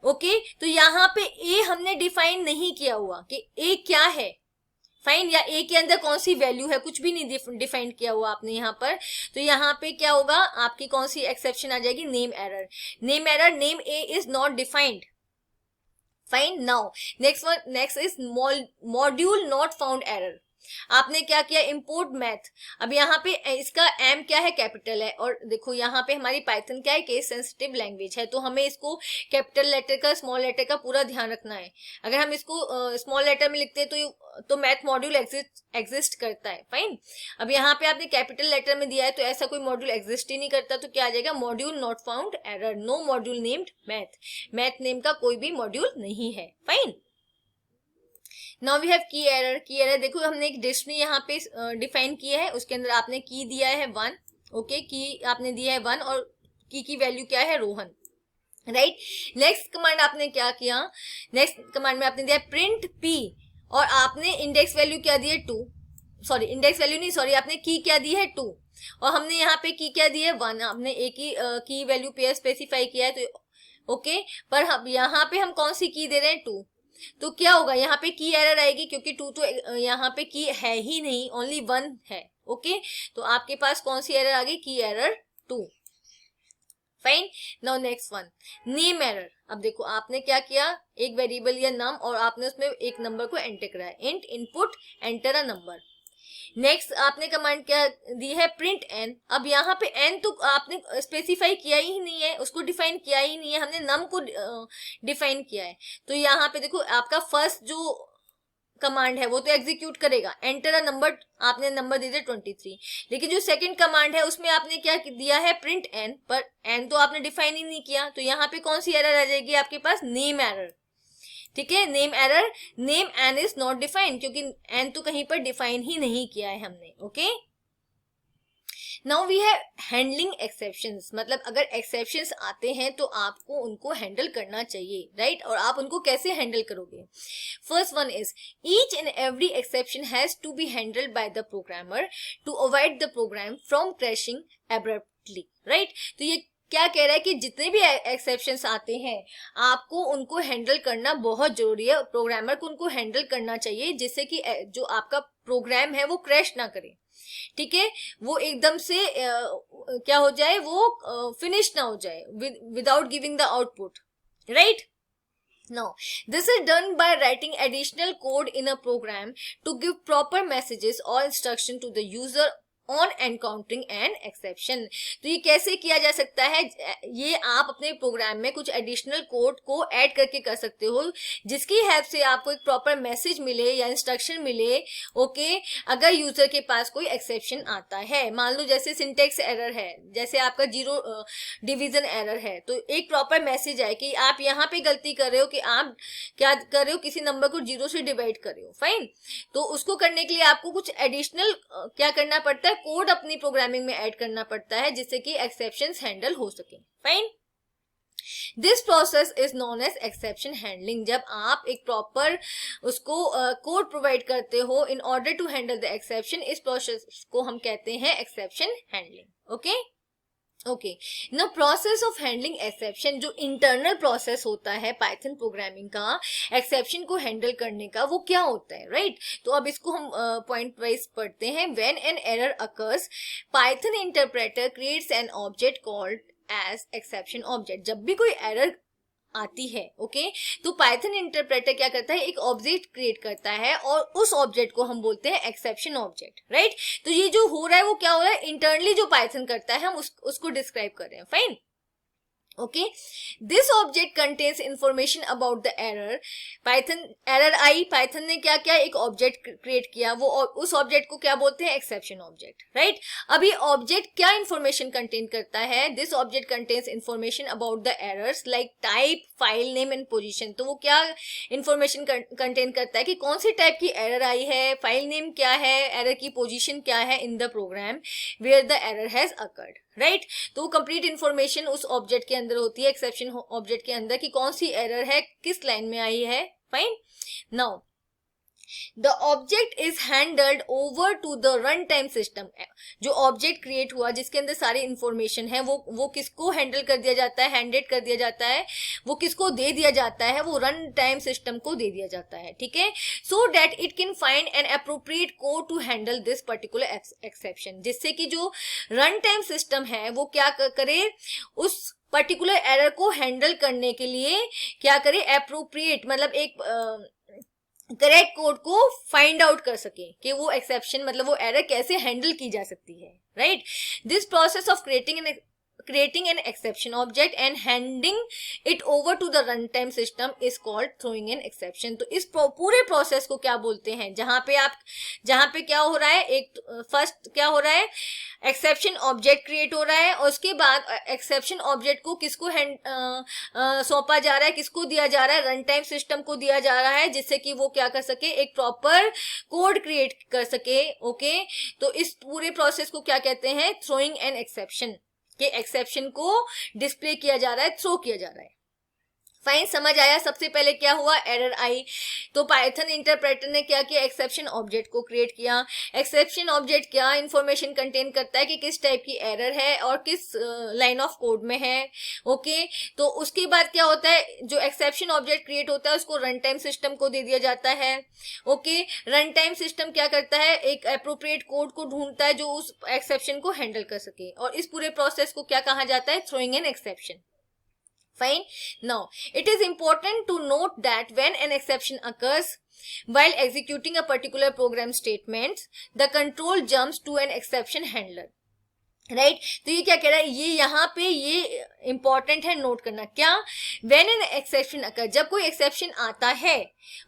ओके, तो यहाँ पे ए हमने डिफाइन नहीं किया हुआ कि ए क्या है. फाइन, या ए के अंदर कौन सी वैल्यू है, कुछ भी नहीं डिफाइन किया हुआ आपने यहाँ पर. तो यहाँ पे क्या होगा, आपकी कौन सी एक्सेप्शन आ जाएगी, name error. Name A is not defined. Fine, now next is module not found error. आपने क्या किया, इंपोर्ट मैथ. अब यहाँ पे इसका एम क्या है, कैपिटल है. और देखो यहाँ पे हमारी पाइथन क्या है, केस सेंसिटिव लैंग्वेज है, तो हमें इसको कैपिटल लेटर का स्मॉल लेटर का पूरा ध्यान रखना है. अगर हम इसको स्मॉल लेटर में लिखते हैं तो मैथ मॉड्यूल एग्जिस्ट करता है. फाइन, अब यहाँ पे आपने कैपिटल लेटर में दिया है तो ऐसा कोई मॉड्यूल एग्जिस्ट ही नहीं करता. तो क्या आ जाएगा, module not found error, no module named math. Math name का कोई भी मॉड्यूल नहीं है. Fine, now we have key error. Key error देखो हमने एक डिक्शनरी यहाँ पे डिफाइन किया है, उसके अंदर आपने की दिया है 1, ओके, की आपने दिया है 1 और की वैल्यू क्या है रोहन, राइट। नेक्स्ट कमांड आपने क्या किया, नेक्स्ट कमांड में आपने दिया प्रिंट पी और आपने इंडेक्स वैल्यू क्या दी है 2, सॉरी इंडेक्स वैल्यू नहीं, सॉरी आपने की क्या दी है 2 और हमने यहाँ पे की क्या दी है 1, आपने एक ही की वैल्यू पेयर स्पेसिफाई किया है तो ओके, पर हम यहाँ पे हम कौन सी की दे रहे हैं 2, तो क्या होगा यहाँ पे की एरर आएगी क्योंकि 2 तो यहाँ पे की है ही नहीं, ओनली 1 है, ओके, तो आपके पास कौन सी एरर आ गई, की error 2, fine. Now next one, name error. अब देखो आपने क्या किया, एक वेरिएबल या नम और आपने उसमें एक नंबर को एंटर कराया, int input enter a number. Next आपने कमांड क्या दी है, प्रिंट एन। अब यहाँ पे एन तो आपने स्पेसिफाई किया ही नहीं है, उसको डिफाइन किया ही नहीं है, हमने नम को डिफाइन किया है, तो यहाँ पे देखो आपका फर्स्ट जो कमांड है वो तो एग्जीक्यूट करेगा, एंटर अ नंबर, आपने नंबर दे दिया 23, लेकिन जो सेकंड कमांड है उसमें आपने क्या दिया है, प्रिंट एन, पर एन तो आपने डिफाइन ही नहीं किया, तो यहाँ पे कौन सी एरर आ जाएगी आपके पास, नेम एरर, ठीक है, name error, name n is not defined, क्योंकि एन तो कहीं पर डिफाइन ही नहीं किया है हमने, okay. Now we have handling exceptions, मतलब अगर एक्सेप्शंस आते हैं तो आपको उनको हैंडल करना चाहिए, राइट, और आप उनको कैसे हैंडल करोगे। First one is each and every exception has to be handled by the programmer to avoid the program from crashing abruptly, right. तो ये क्या कह रहा है कि जितने भी एक्सेप्शंस आते हैं आपको उनको हैंडल करना बहुत जरूरी है, प्रोग्रामर को उनको हैंडल करना चाहिए जिससे कि जो आपका प्रोग्राम है वो क्रैश ना करे, ठीक है, वो एकदम से क्या हो जाए, वो फिनिश ना हो जाए without giving the output, right. Now, this is done by writing additional code in a program to give proper messages or instruction to the user on encountering an exception। तो ये कैसे किया जा सकता है, ये आप अपने प्रोग्राम में कुछ एडिशनल कोड को ऐड करके कर सकते हो जिसकी हेल्प से आपको एक प्रॉपर मैसेज मिले या इंस्ट्रक्शन मिले, ओके, अगर यूजर के पास कोई एक्सेप्शन आता है। मान लो जैसे सिंटेक्स एरर है, जैसे आपका जीरो डिवीजन एरर है, तो एक प्रॉपर मैसेज आए कि आप यहाँ पे गलती कर रहे हो, कि आप क्या कर रहे हो, किसी नंबर को 0 से डिवाइड कर रहे हो, फाइन। तो उसको करने के लिए आपको कुछ एडिशनल क्या करना पड़ता है, कोड अपनी प्रोग्रामिंग में ऐड करना पड़ता है जिससे कि एक्सेप्शंस हैंडल हो सके, fine. This process is known as exception handling. जब आप एक प्रॉपर उसको कोड प्रोवाइड करते हो in order to handle the exception, इस प्रोसेस को हम कहते हैं एक्सेप्शन हैंडलिंग, ओके। ओके, ना प्रोसेस ऑफ हैंडलिंग एक्सेप्शन, जो इंटरनल प्रोसेस होता है पाइथन प्रोग्रामिंग का एक्सेप्शन को हैंडल करने का, वो क्या होता है, राइट। तो अब इसको हम पॉइंट वाइज पढ़ते हैं। When an error occurs, Python interpreter creates an object called as exception object. जब भी कोई एरर आती है, ओके, तो पाइथन इंटरप्रेटर क्या करता है, एक ऑब्जेक्ट क्रिएट करता है और उस ऑब्जेक्ट को हम बोलते हैं एक्सेप्शन ऑब्जेक्ट, राइट। तो ये जो हो रहा है वो क्या हो रहा है, इंटरनली जो पाइथन करता है हम उसको डिस्क्राइब कर रहे हैं, fine, okay. This object contains information about the error. Python error I, Python ने क्या किया, एक ऑब्जेक्ट क्रिएट किया, वो उस ऑब्जेक्ट को क्या बोलते हैं, एक्सेप्शन ऑब्जेक्ट, राइट। अब ये ऑब्जेक्ट क्या इंफॉर्मेशन कंटेन करता है, this object contains information about the errors like type, file name and position. तो वो क्या इंफॉर्मेशन कंटेन करता है कि कौन सी टाइप की एरर आई है, फाइल नेम क्या है, एरर की पोजीशन क्या है in the program where the error has occurred, right. तो कंप्लीट इंफॉर्मेशन उस ऑब्जेक्ट के अंदर होती है, एक्सेप्शन ऑब्जेक्ट के अंदर, कि कौन सी एरर है, किस लाइन में आई है, fine. Now the object is handled over to the run time system. जो ऑब्जेक्ट क्रिएट हुआ जिसके अंदर सारी इंफॉर्मेशन है, वो किसको हैंडल कर दिया जाता है, हैंडेड कर दिया जाता है, वो किसको दे दिया जाता है, वो रन टाइम सिस्टम को दे दिया जाता है, ठीक है, so that it can find an appropriate code to handle this particular exception. जिससे कि जो रन टाइम सिस्टम है वो क्या करे, उस पर्टिकुलर एरर को हैंडल करने के लिए क्या करे, अप्रोप्रिएट मतलब एक करेक्ट कोड को फाइंड आउट कर सके कि वो एक्सेप्शन मतलब वो एरर कैसे हैंडल की जा सकती है, right. This process of creating an exception object and handing it over to the runtime system is called throwing an exception. तो इस पूरे प्रोसेस को क्या बोलते हैं, जहां पे क्या हो रहा है, एक फर्स्ट क्या हो रहा है, एक्सेप्शन ऑब्जेक्ट क्रिएट हो रहा है और उसके बाद एक्सेप्शन ऑब्जेक्ट को किसको सौंपा जा रहा है, किसको दिया जा रहा है, रन टाइम सिस्टम को दिया जा रहा है, जिससे कि वो क्या कर सके, एक प्रॉपर कोड क्रिएट कर सके. ओके, तो इस पूरे प्रोसेस को क्या कहते हैं, थ्रोइंग एन एक्सेप्शन, के एक्सेप्शन को डिस्प्ले किया जा रहा है, थ्रो किया जा रहा है. फाइन, समझ आया. सबसे पहले क्या हुआ, एरर आई, तो पाइथन इंटरप्रेटर ने क्या किया, एक्सेप्शन ऑब्जेक्ट को क्रिएट किया. एक्सेप्शन ऑब्जेक्ट क्या इंफॉर्मेशन कंटेन करता है कि किस टाइप की एरर है और किस लाइन ऑफ कोड में है. ओके, तो उसके बाद क्या होता है, जो एक्सेप्शन ऑब्जेक्ट क्रिएट होता है उसको रन टाइम सिस्टम को दे दिया जाता है. ओके, रन टाइम सिस्टम क्या करता है, एक अप्रोप्रिएट कोड को ढूंढता है जो उस एक्सेप्शन को हैंडल कर सके, और इस पूरे प्रोसेस को क्या कहा जाता है, throwing an exception. Fine. Now, it is important to note that when an exception occurs while executing a particular program statement, the control jumps to an exception handler. Right, तो ये क्या कह रहा है, ये यहाँ पे ये इंपॉर्टेंट है नोट करना. क्या, व्हेन एन एक्सेप्शन अकर, जब कोई एक्सेप्शन आता है,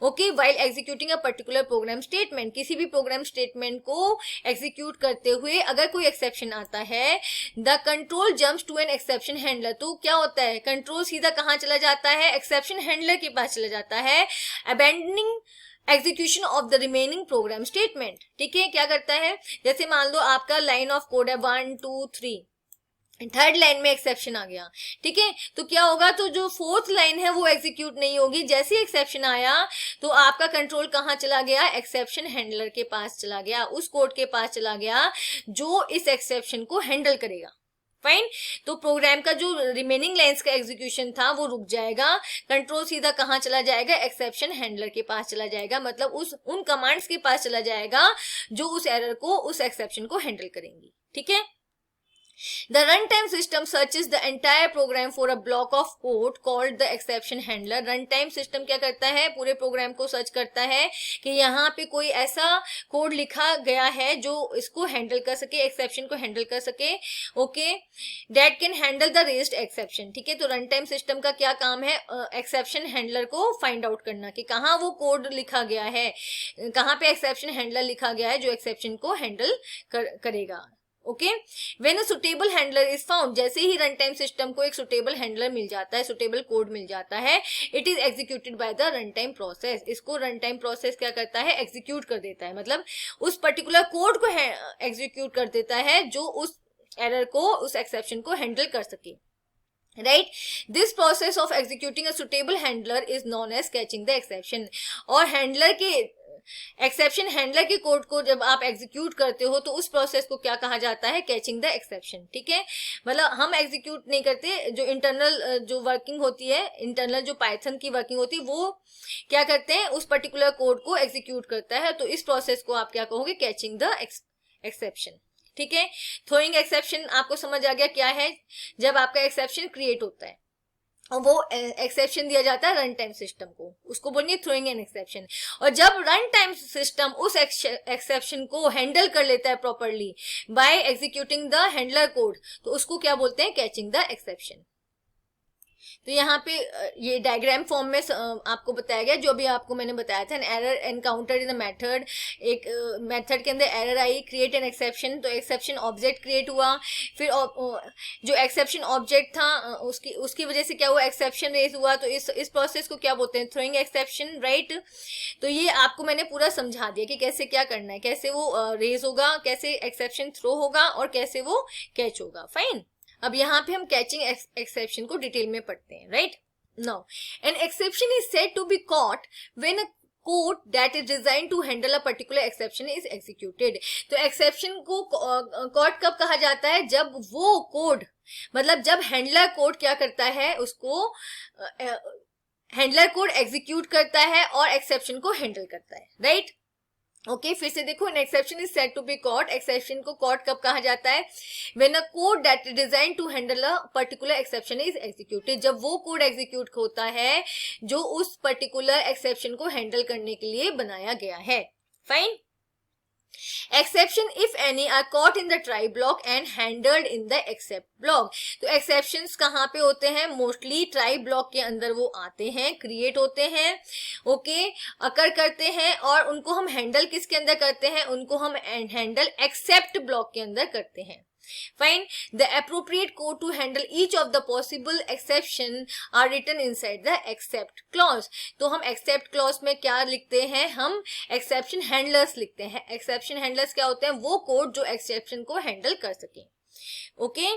okay, while executing a particular program statement, किसी भी प्रोग्राम स्टेटमेंट को एग्जीक्यूट करते हुए अगर कोई एक्सेप्शन आता है, the control jumps to an exception handler, तो क्या होता है, कंट्रोल सीधा कहाँ चला जाता है, एक्सेप्शन हैंडलर के पास चला जाता है, abandoning execution of the remaining program statement. ठीक है, क्या करता है, जैसे मान लो आपका लाइन ऑफ कोड है 1 2 3, थर्ड लाइन में एक्सेप्शन आ गया. ठीक है, तो क्या होगा, तो जो फोर्थ लाइन है वो एग्जीक्यूट नहीं होगी. जैसे ही एक्सेप्शन आया तो आपका कंट्रोल कहाँ चला गया, एक्सेप्शन हैंडलर के पास चला गया, उस कोड के पास चला गया जो इस एक्सेप्शन को हैंडल करेगा. फाइन, तो प्रोग्राम का जो रिमेनिंग लाइंस का एग्जीक्यूशन था वो रुक जाएगा, कंट्रोल सीधा कहाँ चला जाएगा, एक्सेप्शन हैंडलर के पास चला जाएगा, मतलब उन कमांड्स के पास चला जाएगा जो उस एरर को, उस एक्सेप्शन को हैंडल करेंगी. ठीक है, the runtime system searches the entire program for a block of code called the exception handler. runtime system क्या करता है, पूरे प्रोग्राम को सर्च करता है कि यहाँ पे कोई ऐसा कोड लिखा गया है जो इसको हैंडल कर सके, एक्सेप्शन को हैंडल कर सके. Okay, that can handle the raised exception. ठीक है, तो runtime system का क्या काम है, एक्सेप्शन हैंडलर को फाइंड आउट करना कि कहाँ वो कोड लिखा गया है, कहाँ पे एक्सेप्शन हैंडलर लिखा गया है जो एक्सेप्शन को हैंडल करेगा. Okay, when a suitable handler is found, जैसे ही रन टाइम सिस्टम को एक सुटेबल हैंडलर मिल जाता है, सुटेबल कोड मिल जाता है, it is executed by the run time process. इसको रन टाइम प्रोसेस क्या करता है, एग्जीक्यूट कर देता है, मतलब उस पर्टिकुलर कोड को एग्जीक्यूट कर देता है जो उस एरर को, उस एक्सेप्शन को हैंडल कर सके. Right, this process of executing a suitable handler is known as catching the exception. और हैंडलर के, एक्सेप्शन हैंडलर के कोड को जब आप एग्जीक्यूट करते हो तो उस प्रोसेस को क्या कहा जाता है, कैचिंग द एक्सेप्शन. ठीक है, मतलब हम एग्जीक्यूट नहीं करते, जो इंटरनल जो वर्किंग होती है, इंटरनल जो पाइथन की वर्किंग होती है वो क्या करते हैं, उस पर्टिकुलर कोड को एग्जीक्यूट करता है, तो इस प्रोसेस को आप क्या कहोगे, कैचिंग द एक्सेप्शन. ठीक है, थ्रोइंग एक्सेप्शन आपको समझ आ गया क्या है, जब आपका एक्सेप्शन क्रिएट होता है और वो एक्सेप्शन दिया जाता है रन टाइम सिस्टम को, उसको बोलेंगे थ्रोइंग एन एक्सेप्शन. और जब रन टाइम सिस्टम उस एक्सेप्शन को हैंडल कर लेता है properly by executing the handler code, तो उसको क्या बोलते हैं, कैचिंग द एक्सेप्शन. तो यहाँ पे ये डायग्राम फॉर्म में आपको बताया गया, जो भी आपको मैंने बताया था, an error encounter in the method, एक मेथड के अंदर error I, create an exception, तो एक्सेप्शन ऑब्जेक्ट क्रिएट हुआ, फिर जो एक्सेप्शन ऑब्जेक्ट था उसकी वजह से क्या हुआ, एक्सेप्शन रेज हुआ, तो इस प्रोसेस को क्या बोलते हैं, थ्रोइंग एक्सेप्शन. राइट, तो ये आपको मैंने पूरा समझा दिया कि कैसे क्या करना है, कैसे वो रेज होगा, कैसे एक्सेप्शन थ्रो होगा और कैसे वो कैच होगा. फाइन, अब यहाँ पे हम कैचिंग एक्सेप्शन को डिटेल में पढ़ते हैं. Right, now an exception is said to be caught when a code that is designed to handle a particular exception is executed. तो एक्सेप्शन को कॉट कब कहा जाता है, जब वो कोड, मतलब जब हैंडलर कोड क्या करता है, उसको हैंडलर कोड एग्जीक्यूट करता है और एक्सेप्शन को हैंडल करता है. राइट, ओके, फिर से देखो, an exception is said to be caught, exception को कॉट कब कहा जाता है, when a code that is design to handle a particular exception is executed, जब वो कोड एग्जीक्यूट होता है जो उस पर्टिकुलर एक्सेप्शन को हैंडल करने के लिए बनाया गया है. Fine, exception if any are caught in the try block and handled in the except block. तो एक्सेप्शंस कहाँ पे होते हैं? मोस्टली ट्राई ब्लॉक के अंदर वो आते हैं, क्रिएट होते हैं, ओके, अकर करते हैं, और उनको हम हैंडल किसके अंदर करते हैं? उनको हम हैंडल एक्सेप्ट ब्लॉक के अंदर करते हैं। Fine. The appropriate code to handle each of the possible exception are written inside the except clause. तो हम except clause में क्या लिखते हैं? हम exception handlers लिखते हैं। exception handlers क्या होते हैं? वो कोड जो exception को handle कर सकें। Okay?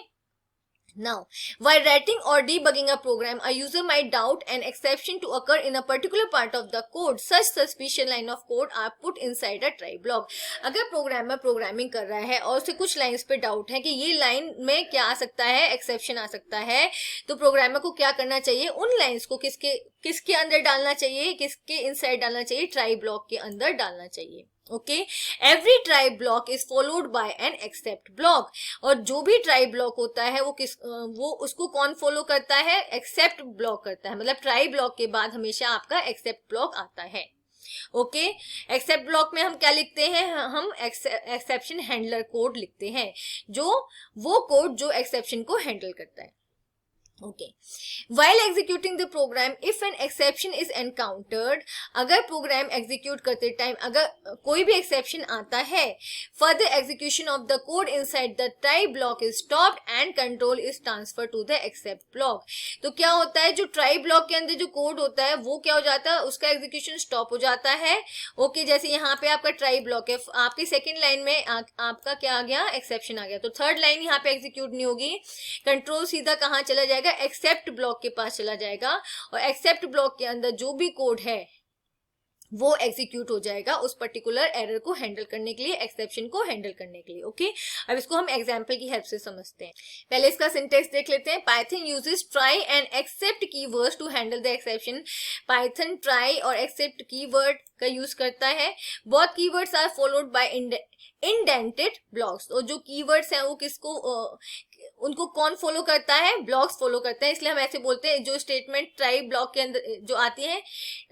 Now, while writing or debugging a program, a user might doubt an exception to occur in a particular part of the code. Such suspicion line of code are put inside a try block. अगर programmer programming कर रहा है और उसे कुछ lines पे doubt है कि ये लाइन में क्या आ सकता है, एक्सेप्शन आ सकता है, तो प्रोग्रामर को क्या करना चाहिए? उन लाइंस को किसके अंदर डालना चाहिए? किसके इनसाइड डालना चाहिए? ट्राई ब्लॉक के अंदर डालना चाहिए। Okay, every try block is followed by an except block. और जो भी ट्राई ब्लॉक होता है वो उसको कौन फॉलो करता है? एक्सेप्ट ब्लॉक करता है। मतलब ट्राई ब्लॉक के बाद हमेशा आपका एक्सेप्ट ब्लॉक आता है। ओके, एक्सेप्ट ब्लॉक में हम क्या लिखते हैं? हम एक्सेप्शन हैंडलर कोड लिखते हैं, जो वो कोड जो एक्सेप्शन को हैंडल करता है। Okay. While executing the program, if an exception is encountered, अगर प्रोग्राम एग्जीक्यूट करते टाइम अगर कोई भी एक्सेप्शन आता है, further execution of the code inside the try block is stopped and control is transferred to the except block. तो क्या होता है? जो ट्राई ब्लॉक के अंदर जो कोड होता है वो क्या हो जाता है? उसका एग्जीक्यूशन स्टॉप हो जाता है। ओके, जैसे यहाँ पे आपका ट्राई ब्लॉक है, आपकी सेकेंड लाइन में आपका क्या आ गया? एक्सेप्शन आ गया, तो थर्ड लाइन यहाँ पे एग्जीक्यूट नहीं होगी, कंट्रोल सीधा कहाँ चला जाएगा? एक्सेप्ट ब्लॉक के पास चला जाएगा, और एक्सेप्ट ब्लॉक के अंदर जो भी कोड है वो एग्जीक्यूट हो जाएगा उस पर्टिकुलर एरर को हैंडल करने के लिए, एक्सेप्शन को हैंडल करने के लिए। ओके, अब इसको हम एग्जांपल की हेल्प से समझते हैं। पहले इसका सिंटेक्स देख लेते हैं। Python uses try and except keywords to handle the exception. Python try और एक्सेप्ट कीवर्ड का यूज करता है। Both keywords are followed by indented blocks. और जो कीवर्ड्स हैं वो किसको उनको कौन फॉलो करता है? ब्लॉक्स फॉलो करते हैं। इसलिए हम ऐसे बोलते हैं, जो स्टेटमेंट ट्राई ब्लॉक के अंदर जो आती है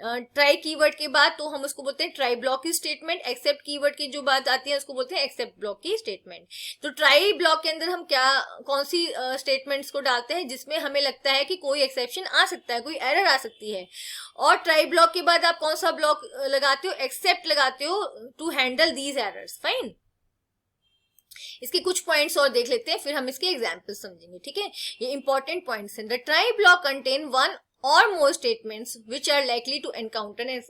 ट्राई कीवर्ड के बाद, तो हम उसको बोलते हैं ट्राई ब्लॉक की स्टेटमेंट। एक्सेप्ट कीवर्ड की जो बात आती है उसको बोलते हैं एक्सेप्ट ब्लॉक की स्टेटमेंट। तो ट्राई ब्लॉक के अंदर हम कौन सी स्टेटमेंट्स को डालते हैं जिसमें हमें लगता है कि कोई एक्सेप्शन आ सकता है, कोई एरर आ सकती है। और ट्राई ब्लॉक के बाद आप कौन सा ब्लॉक लगाते हो? एक्सेप्ट लगाते हो to handle these errors. Fine, इसके कुछ पॉइंट्स और देख लेते हैं, फिर हम इसके एग्जाम्पल समझेंगे। ठीक है, ये इंपॉर्टेंट पॉइंट्स हैं। The try block contain one or more statements which are likely to encounter an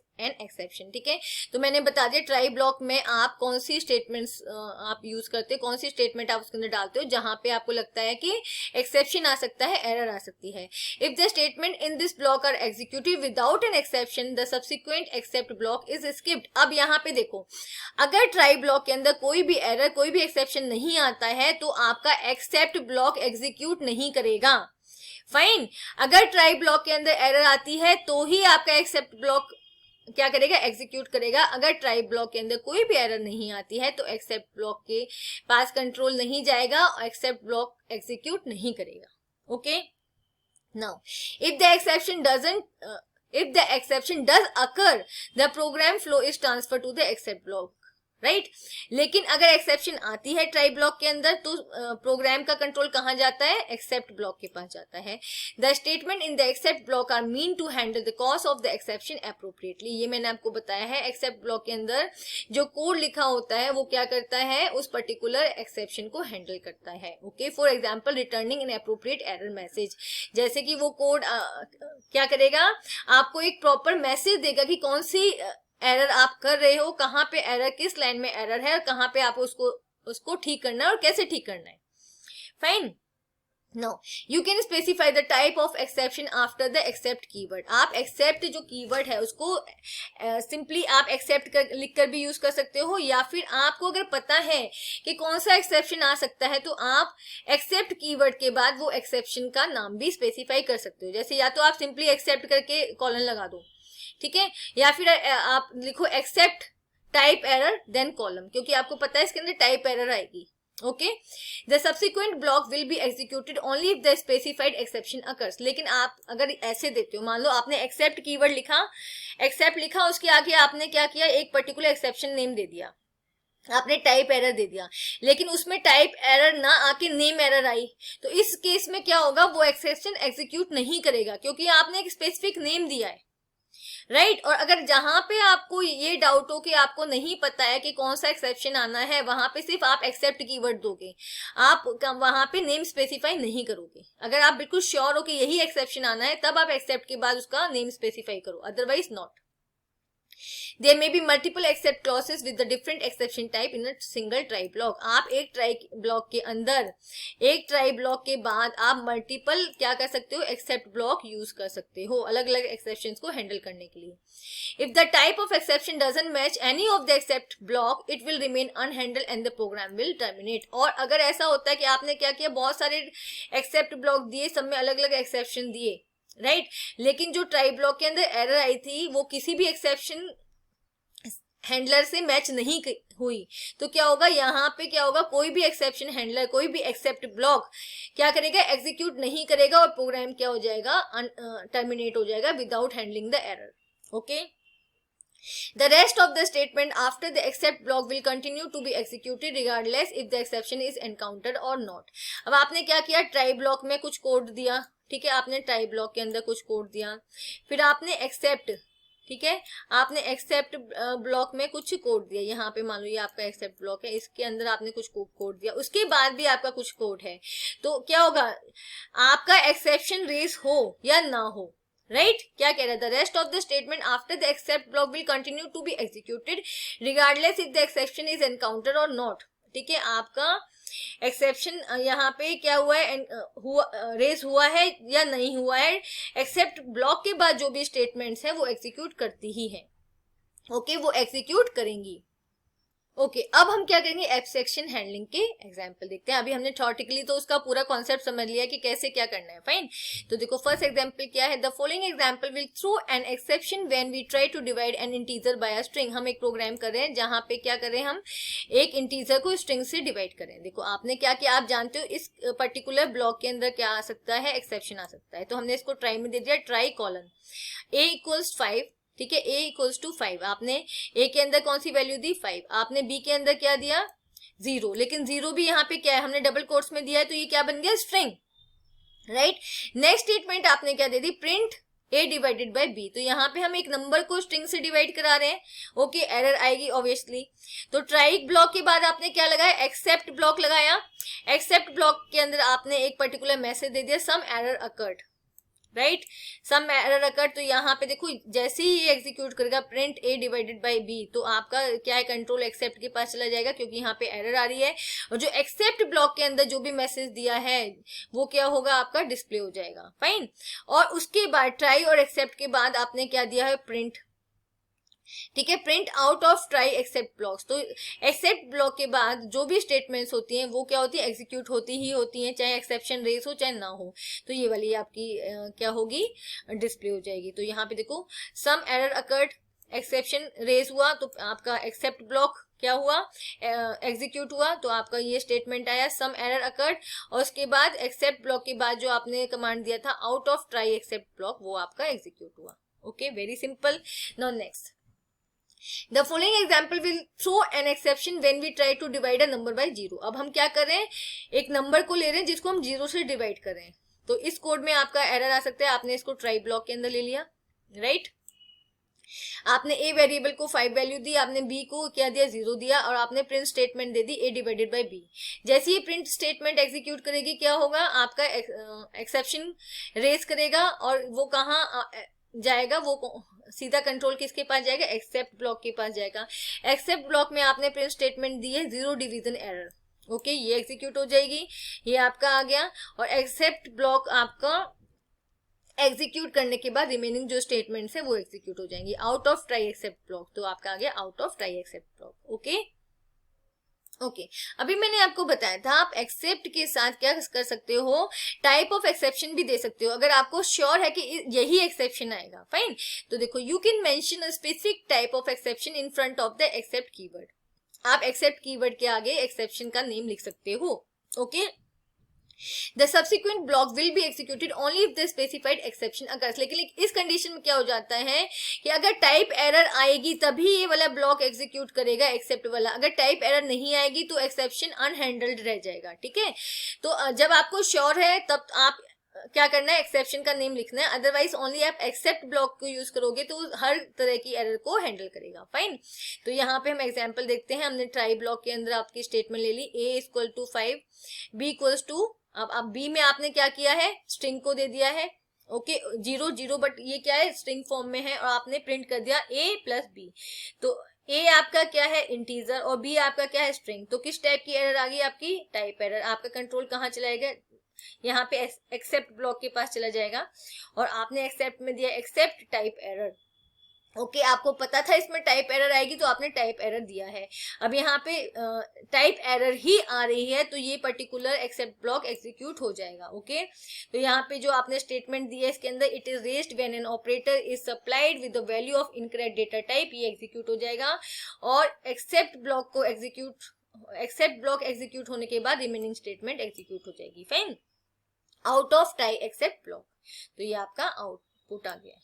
exception. ठीक है, तो मैंने बता दिया ट्राई ब्लॉक में आप कौन सी स्टेटमेंट्स आप यूज करते हो, कौन सी स्टेटमेंट आप उसके अंदर डालते हो जहां पे आपको लगता है कि एक्सेप्शन आ सकता है, एरर आ सकती है। If the statement in this block are executed without an exception, the subsequent except block is skipped. अब यहाँ पे देखो, अगर ट्राई ब्लॉक के अंदर कोई भी एरर, कोई भी एक्सेप्शन नहीं आता है तो आपका एक्सेप्ट ब्लॉक एग्जीक्यूट नहीं करेगा। फाइन, अगर ट्राई ब्लॉक के अंदर एरर आती है तो ही आपका एक्सेप्ट ब्लॉक क्या करेगा? एग्जीक्यूट करेगा। अगर ट्राई ब्लॉक के अंदर कोई भी एरर नहीं आती है तो एक्सेप्ट ब्लॉक के पास कंट्रोल नहीं जाएगा और एक्सेप्ट ब्लॉक एग्जीक्यूट नहीं करेगा। Okay, now if the exception does occur, the program flow is transferred to the except block. Right, लेकिन अगर एक्सेप्शन आती है ट्राई ब्लॉक के अंदर तो प्रोग्राम का कंट्रोल कहाँ जाता है? एक्सेप्ट ब्लॉक के पास जाता है। The statement in the except block are mean to handle the cause of the exception appropriately. ये मैंने आपको बताया है, एक्सेप्ट ब्लॉक के अंदर जो कोड लिखा होता है वो क्या करता है? उस पर्टिकुलर एक्सेप्शन को हैंडल करता है। Okay, for example returning an appropriate error message. जैसे कि वो कोड क्या करेगा? आपको एक प्रॉपर मैसेज देगा कि कौन सी एरर आप कर रहे हो, कहाँ पे एरर, किस लाइन में एरर है और कहाँ पे आप उसको ठीक करना है और कैसे ठीक करना है। Fine, no you can specify the type of exception after the except keyword. आप एक्सेप्ट जो कीवर्ड है उसको सिंपली आप एक्सेप्ट लिख कर भी यूज कर सकते हो, या फिर आपको अगर पता है कि कौन सा एक्सेप्शन आ सकता है तो आप एक्सेप्ट कीवर्ड के बाद वो एक्सेप्शन का नाम भी स्पेसिफाई कर सकते हो। जैसे या तो आप सिंपली एक्सेप्ट करके कॉलन लगा दो, ठीक है, या फिर आप लिखो except type error then column, क्योंकि आपको पता है इसके अंदर टाइप एरर आएगी। Okay, the subsequent block will be executed only if the specified exception occurs. लेकिन आप अगर ऐसे देते हो, मान लो आपने एक्सेप्ट कीवर्ड लिखा, एक्सेप्ट लिखा, उसके आगे आपने क्या किया? एक पर्टिकुलर एक्सेप्शन नेम दे दिया। आपने टाइप एरर दे दिया, लेकिन उसमें टाइप एरर ना आके नेम एरर आई, तो इस केस में क्या होगा, वो एक्सेप्शन एग्जीक्यूट नहीं करेगा क्योंकि आपने एक स्पेसिफिक नेम दिया है, राइट। और अगर जहां पे आपको ये डाउट हो कि आपको नहीं पता है कि कौन सा एक्सेप्शन आना है, वहां पे सिर्फ आप एक्सेप्ट कीवर्ड दोगे, आप वहां पे नेम स्पेसिफाई नहीं करोगे। अगर आप बिल्कुल श्योर हो कि यही एक्सेप्शन आना है, तब आप एक्सेप्ट के बाद उसका नेम स्पेसिफाई करो, otherwise not. There may be multiple except clauses with the different exception type in a single try block. आप एक try block के अंदर, एक try block के बाद आप multiple क्या कर सकते हो, except block use कर सकते हो अलग अलग exceptions को handle करने के लिए. If the type of exception doesn't match any of the except block, it will remain unhandled and the program will terminate. और अगर ऐसा होता है कि आपने क्या किया, बहुत सारे except block दिए, सब में अलग अलग exception दिए, राइट, लेकिन जो ट्राई ब्लॉक के अंदर एरर आई थी वो किसी भी एक्सेप्शन हैंडलर से मैच नहीं हुई, तो क्या होगा, यहाँ पे क्या होगा, कोई भी एक्सेप्शन हैंडलर, कोई भी एक्सेप्ट ब्लॉक क्या करेगा, एग्जीक्यूट नहीं करेगा और प्रोग्राम क्या हो जाएगा, टर्मिनेट हो जाएगा without handling the error. Okay, the rest of the statement after the except block will continue to be executed regardless if the exception is encountered or not. अब आपने क्या किया, ट्राई ब्लॉक में कुछ कोड दिया, ठीक है, आपने ट्राई ब्लॉक के अंदर कुछ कोड दिया, फिर आपने एक्सेप्ट, ठीक है, आपने एक्सेप्ट ब्लॉक में कुछ कोड दिया, यहाँ पे मान लो ये आपका एक्सेप्ट ब्लॉक है, इसके अंदर आपने कुछ कोड दिया, उसके बाद भी आपका कुछ कोड है, तो क्या होगा, आपका एक्सेप्शन रेस हो या ना हो, राइट. क्या कह रहा है, the rest of the statement after the except block will continue to be executed regardless if the exception is encounter और नॉट. ठीक है, आपका एक्सेप्शन यहाँ पे क्या हुआ है, रेस हुआ है या नहीं हुआ है, एक्सेप्ट ब्लॉक के बाद जो भी स्टेटमेंट्स हैं वो एग्जीक्यूट करती ही है. ओके, वो एग्जीक्यूट करेंगी. ओके, अब हम क्या करेंगे, एब्स्ट्रैक्शन हैंडलिंग के एग्जांपल देखते हैं. अभी हमने थ्योरेटिकली तो उसका पूरा कॉन्सेप्ट समझ लिया कि कैसे क्या करना है, फाइन. तो देखो फर्स्ट एग्जांपल क्या है, the following example will throw an exception when we try to divide an integer by a string. हम एक प्रोग्राम कर रहे हैं जहां पे क्या कर रहे हैं, हम एक इंटीजर को स्ट्रिंग से डिवाइड कर रहे हैं. देखो आपने क्या किया, आप जानते हो इस पर्टिकुलर ब्लॉक के अंदर क्या आ सकता है, एक्सेप्शन आ सकता है, तो हमने इसको ट्राई में दे दिया, ट्राई कॉलन a इक्वल्स 5. ठीक है, a इक्वल्स टू 5, आपने a के अंदर कौन सी वैल्यू दी, 5, आपने b के अंदर क्या दिया, 0, लेकिन 0 भी यहाँ पे क्या है, हमने डबल कोट्स में दिया है, तो ये क्या बन गया, स्ट्रिंग, राइट. नेक्स्ट स्टेटमेंट आपने क्या दे दी, print a divided by b, तो यहाँ पे हम एक नंबर को स्ट्रिंग से डिवाइड करा रहे हैं. ओके, एरर आएगी ऑब्वियसली. तो ट्राई ब्लॉक के बाद आपने क्या लगाया, एक्सेप्ट ब्लॉक लगाया. एक्सेप्ट ब्लॉक के अंदर आपने एक पर्टिकुलर मैसेज दे दिया, some error occurred, right, some error occurred. तो यहाँ पे देखो जैसे ही ये एग्जीक्यूट करेगा print a divided by b, तो आपका क्या है, कंट्रोल एक्सेप्ट के पास चला जाएगा क्योंकि यहाँ पे एरर आ रही है, और जो एक्सेप्ट ब्लॉक के अंदर जो भी मैसेज दिया है वो क्या होगा, आपका डिस्प्ले हो जाएगा, फाइन. और उसके बाद ट्राई और एक्सेप्ट के बाद आपने क्या दिया है, प्रिंट. ठीक है, print out of try except blocks. तो एक्सेप्ट ब्लॉक के बाद जो भी स्टेटमेंट्स होती हैं वो क्या होती है, एग्जीक्यूट होती ही होती हैं, चाहे एक्सेप्शन रेस हो चाहे ना हो. तो ये वाली आपकी क्या होगी, डिस्प्ले हो जाएगी. तो यहाँ पे देखो some error occurred, exception raise हुआ तो आपका एक्सेप्ट ब्लॉक क्या हुआ, एग्जीक्यूट हुआ, तो आपका ये स्टेटमेंट आया, सम एरर अकर्ड, और उसके बाद एक्सेप्ट ब्लॉक के बाद जो आपने कमांड दिया था out of try except block, वो आपका एग्जीक्यूट हुआ. Okay, very simple. Now next, The following example will throw an exception when we try to divide a number by 0. अब हम क्या कर रहे हैं, एक नंबर को ले रहे हैं जिसको हम 0 से डिवाइड कर रहे हैं, तो इस कोड में आपका एरर आ सकता है. आपने इसको ट्राई ब्लॉक के अंदर ले लिया, राइट. आपने a वेरिएबल को 5 वैल्यू दी, आपने b को क्या दिया, 0 दिया, और आपने print statement they the a divided by b. जैसे ही प्रिंट स्टेटमेंट एग्जीक्यूट करेगी क्या होगा, आपका एक्सेप्शन रेस करेगा, और वो कहाँ जाएगा, वो सीधा कंट्रोल किसके पास जाएगा, एक्सेप्ट ब्लॉक के पास जाएगा. एक्सेप्ट ब्लॉक में आपने प्रिंट स्टेटमेंट दी है 0 डिवीजन एरर. ओके, ये एग्जीक्यूट हो जाएगी, ये आपका आ गया, और एक्सेप्ट ब्लॉक आपका एग्जीक्यूट करने के बाद रिमेनिंग जो स्टेटमेंट्स है वो एग्जीक्यूट हो जाएंगी out of try except block. तो आपका आ गया out of try except block. Okay okay, अभी मैंने आपको बताया था आप एक्सेप्ट के साथ क्या कर सकते हो, टाइप ऑफ एक्सेप्शन भी दे सकते हो अगर आपको श्योर है कि यही एक्सेप्शन आएगा, फाइन. तो देखो, you can mention a specific type of exception in front of the except keyword. आप एक्सेप्ट कीवर्ड के आगे एक्सेप्शन का नेम लिख सकते हो. Okay, the subsequent block will be executed only if the specified exception occurs. लेकिन इस condition में क्या हो जाता है कि अगर टाइप एरर आएगी तभी ये वाला ब्लॉक एग्जीक्यूट करेगा एक्सेप्ट वाला, अगर टाइप एरर नहीं आएगी तो एक्सेप्शन अनहैंडल्ड रह जाएगा। ठीक है, तो जब आपको श्योर है तब आप क्या करना है, एक्सेप्शन का नेम लिखना है, अदरवाइज ओनली आप एक्सेप्ट ब्लॉक को यूज करोगे तो हर तरह की एरर को हैंडल करेगा। फाइन, तो यहाँ पे हम एग्जांपल देखते हैं। हमने ट्राई ब्लॉक के अंदर आपकी स्टेटमेंट ले ली, a equal to 5, b equals to, अब b में आपने क्या किया है, स्ट्रिंग को दे दिया है, ओके 0 0, बट ये क्या है, स्ट्रिंग फॉर्म में है, और आपने प्रिंट कर दिया a प्लस b। तो a आपका क्या है, इंटीजर, और b आपका क्या है, स्ट्रिंग। तो किस टाइप की एरर आ गई, आपकी टाइप एरर। आपका कंट्रोल कहाँ चलाएगा, यहाँ पे एक्सेप्ट ब्लॉक के पास चला जाएगा, और आपने एक्सेप्ट में दिया एक्सेप्ट टाइप एरर। ओके, आपको पता था इसमें टाइप एरर आएगी तो आपने टाइप एरर दिया है। अब यहाँ पे टाइप एरर ही आ रही है तो ये पर्टिकुलर एक्सेप्ट ब्लॉक एग्जीक्यूट हो जाएगा। ओके, तो यहाँ पे जो आपने स्टेटमेंट दी है इसके अंदर, it is raised when an operator is supplied with the value of incorrect data type, ये एग्जीक्यूट हो जाएगा। और एक्सेप्ट ब्लॉक एग्जीक्यूट होने के बाद रिमेनिंग स्टेटमेंट एग्जीक्यूट हो जाएगी। Fine, out of try except block, तो ये आपका आउटपुट आ गया।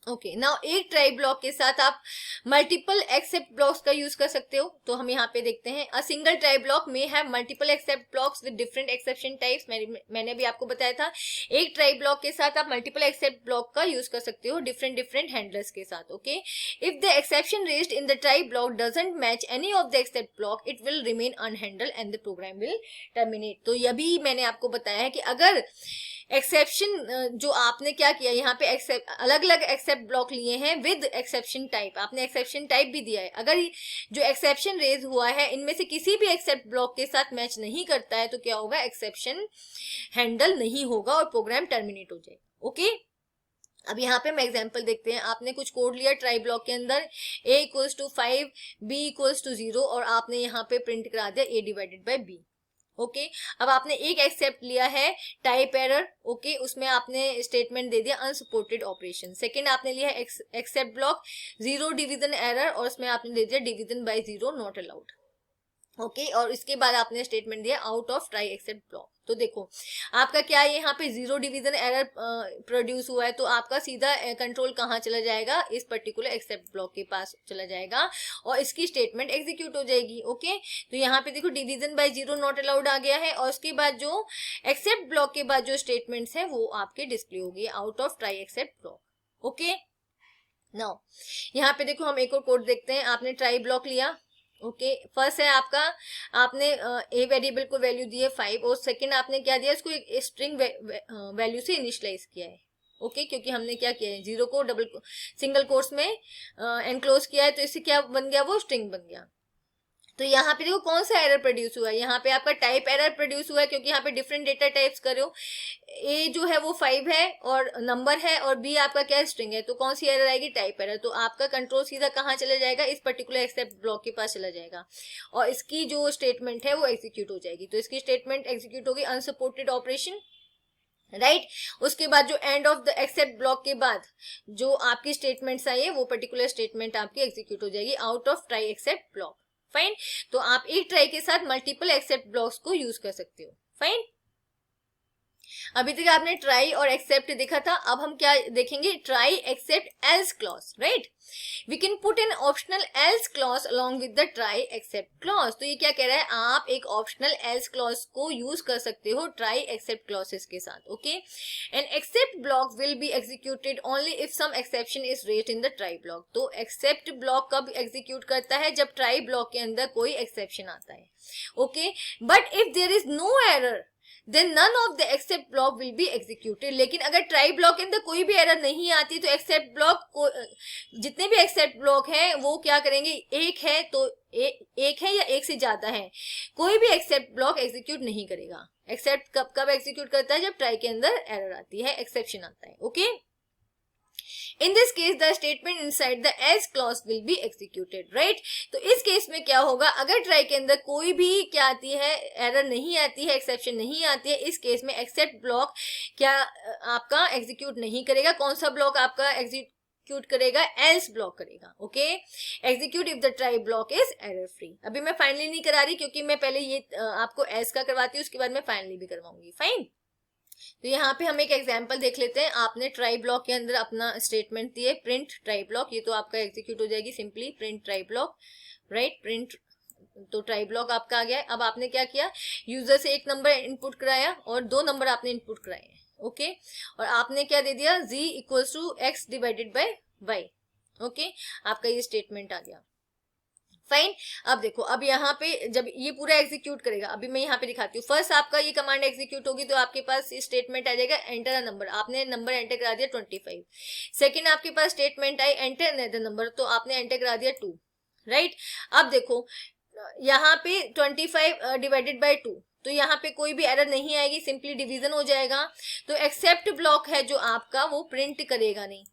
ओके, नाउ एक ट्राई ब्लॉक के साथ आप मल्टीपल एक्सेप्ट ब्लॉक्स का यूज कर सकते हो। तो हम यहाँ पे देखते हैं, अ सिंगल ट्राई ब्लॉक में have multiple except blocks with different exception types. मैंने भी आपको बताया था, एक ट्राई ब्लॉक के साथ आप मल्टीपल एक्सेप्ट ब्लॉक का यूज कर सकते हो डिफरेंट हैंडलर्स के साथ। Okay, if the exception raised in the try block doesn't match any of the except block, it will remain unhandled and the program will terminate. तो यह भी मैंने आपको बताया है कि अगर एक्सेप्शन जो आपने क्या किया, यहाँ पे अलग अलग एक्सेप्ट ब्लॉक लिए हैं विद एक्सेप्शन टाइप, आपने एक्सेप्शन टाइप भी दिया है, अगर जो एक्सेप्शन रेज हुआ है इनमें से किसी भी एक्सेप्ट ब्लॉक के साथ मैच नहीं करता है तो क्या होगा, एक्सेप्शन हैंडल नहीं होगा और प्रोग्राम टर्मिनेट हो जाएगा। ओके, अब यहाँ पे हम एग्जांपल देखते हैं। आपने कुछ कोड लिया ट्राई ब्लॉक के अंदर, a equals to 5, b equals to 0, और आपने यहाँ पे प्रिंट करा दिया a divided by b। Okay, अब आपने एक एक्सेप्ट लिया है टाइप एरर। ओके, उसमें आपने स्टेटमेंट दे दिया अनसपोर्टेड ऑपरेशन। सेकंड आपने लिया एक्सेप्ट ब्लॉक 0 डिवीजन एरर, और उसमें आपने दे दिया division bye 0 not allowed. Okay, और इसके बाद आपने स्टेटमेंट दिया out of try except block. तो देखो आपका क्या है, यहाँ पे 0 डिवीजन एरर प्रोड्यूस हुआ है, तो आपका सीधा कंट्रोल कहाँ चला जाएगा, इस पर्टिकुलर एक्सेप्ट ब्लॉक के पास चला जाएगा और इसकी स्टेटमेंट एग्जीक्यूट हो जाएगी। ओके, तो यहाँ पे देखो डिवीजन बाय 0 नॉट अलाउड आ गया है, और उसके बाद जो एक्सेप्ट ब्लॉक के बाद जो स्टेटमेंट्स है वो आपके डिस्प्ले होगी out of try except block. Okay, now यहाँ पे देखो हम एक और कोड देखते हैं। आपने ट्राई ब्लॉक लिया, ओके, फर्स्ट है आपका, आपने ए वेरिएबल को वैल्यू दी है 5, और सेकंड आपने क्या दिया, इसको एक स्ट्रिंग वैल्यू से इनिशियलाइज किया है। ओके, क्योंकि हमने क्या किया है, 0 को सिंगल कोट्स में एनक्लोज किया है, तो इससे क्या बन गया, वो स्ट्रिंग बन गया। तो यहाँ पे देखो कौन सा एरर प्रोड्यूस हुआ है, यहाँ पे आपका टाइप एरर प्रोड्यूस हुआ है, क्योंकि यहाँ पे डिफरेंट डेटा टाइप्स कर रहे हो। ए जो है वो 5 है और नंबर है, और बी आपका क्या स्ट्रिंग है, तो कौन सी एरर आएगी, टाइप एरर। तो आपका कंट्रोल सीधा कहाँ चला जाएगा, इस पर्टिकुलर एक्सेप्ट ब्लॉक के पास चला जाएगा, और इसकी जो स्टेटमेंट है वो एग्जीक्यूट हो जाएगी। तो इसकी स्टेटमेंट एग्जीक्यूट होगी अनसपोर्टेड ऑपरेशन, राइट। उसके बाद जो and of the except block के बाद जो आपकी स्टेटमेंट्स आई है वो पर्टिकुलर स्टेटमेंट आपकी एग्जीक्यूट हो जाएगी out of try except block. Fine, तो आप एक ट्राई के साथ मल्टीपल एक्सेप्ट ब्लॉक्स को यूज कर सकते हो। फाइन, अभी तक आपने ट्राई और एक्सेप्ट देखा था, अब हम क्या देखेंगे, try except else clause, right. We can put an optional else clause along with the try except clause. तो ये क्या कह रहा है, आप एक ऑप्शनल एल्स क्लॉज को यूज कर सकते हो ट्राई एक्सेप्ट क्लॉजेस के साथ। Okay, an except block will be executed only if some exception is raised in the try block. तो एक्सेप्ट ब्लॉक कब एग्जीक्यूट करता है, जब ट्राई ब्लॉक के अंदर कोई एक्सेप्शन आता है। Okay, but if there is no error then none of the except block will be executed। लेकिन अगर ट्राई ब्लॉक के अंदर कोई भी एरर नहीं आती तो एक्सेप्ट ब्लॉक को, जितने भी एक्सेप्ट ब्लॉक हैं वो क्या करेंगे, एक है तो एक है या एक से ज्यादा है, कोई भी एक्सेप्ट ब्लॉक एग्जीक्यूट नहीं करेगा। एक्सेप्ट कब एग्जीक्यूट करता है, जब ट्राई के अंदर एरर आती है, एक्सेप्शन आता है। Okay, In this case, the statement inside the else clause will be executed, right? तो इस केस में क्या होगा, अगर ट्राई के अंदर कोई भी क्या आती है, एरर नहीं आती है, एक्सेप्शन नहीं आती है, इस केस में एक्सेप्ट ब्लॉक क्या आपका एग्जीक्यूट नहीं करेगा। कौन सा ब्लॉक आपका एग्जीक्यूट करेगा, एल्स ब्लॉक करेगा। Okay, execute if the try block is error free. अभी मैं फाइनली नहीं करा रही क्योंकि मैं पहले ये आपको एल्स का करवाती हूँ, उसके बाद मैं फाइनली भी करवाऊंगी। फाइन, तो यहाँ पे हम एक एग्जांपल देख लेते हैं। आपने ट्राई ब्लॉक के अंदर अपना स्टेटमेंट दिए प्रिंट ट्राई ब्लॉक, ये तो आपका एग्जीक्यूट हो जाएगी simply print try block, right, print, तो ट्राई ब्लॉक आपका आ गया है। अब आपने क्या किया, यूजर से एक नंबर इनपुट कराया और 2 नंबर आपने इनपुट कराए हैं। ओके, और आपने क्या दे दिया, z equals to x divided by y। Okay, आपका ये स्टेटमेंट आ गया। फाइन, अब देखो, अब यहाँ पे जब ये पूरा एग्जीक्यूट करेगा, अभी मैं यहाँ पे दिखाती हूँ। फर्स्ट आपका ये कमांड एग्जीक्यूट होगी तो आपके पास स्टेटमेंट आ जाएगा एंटर अ नंबर, आपने नंबर एंटर करा दिया 25। सेकंड आपके पास स्टेटमेंट आई एंटर अनदर नंबर, तो आपने एंटर करा दिया 2, राइट। अब देखो यहाँ पे 25 डिवाइडेड बाय 2, तो यहाँ पे कोई भी एरर नहीं आएगी, सिंपली डिवीजन हो जाएगा। तो एक्सेप्ट ब्लॉक है जो आपका, वो प्रिंट करेगा नहीं।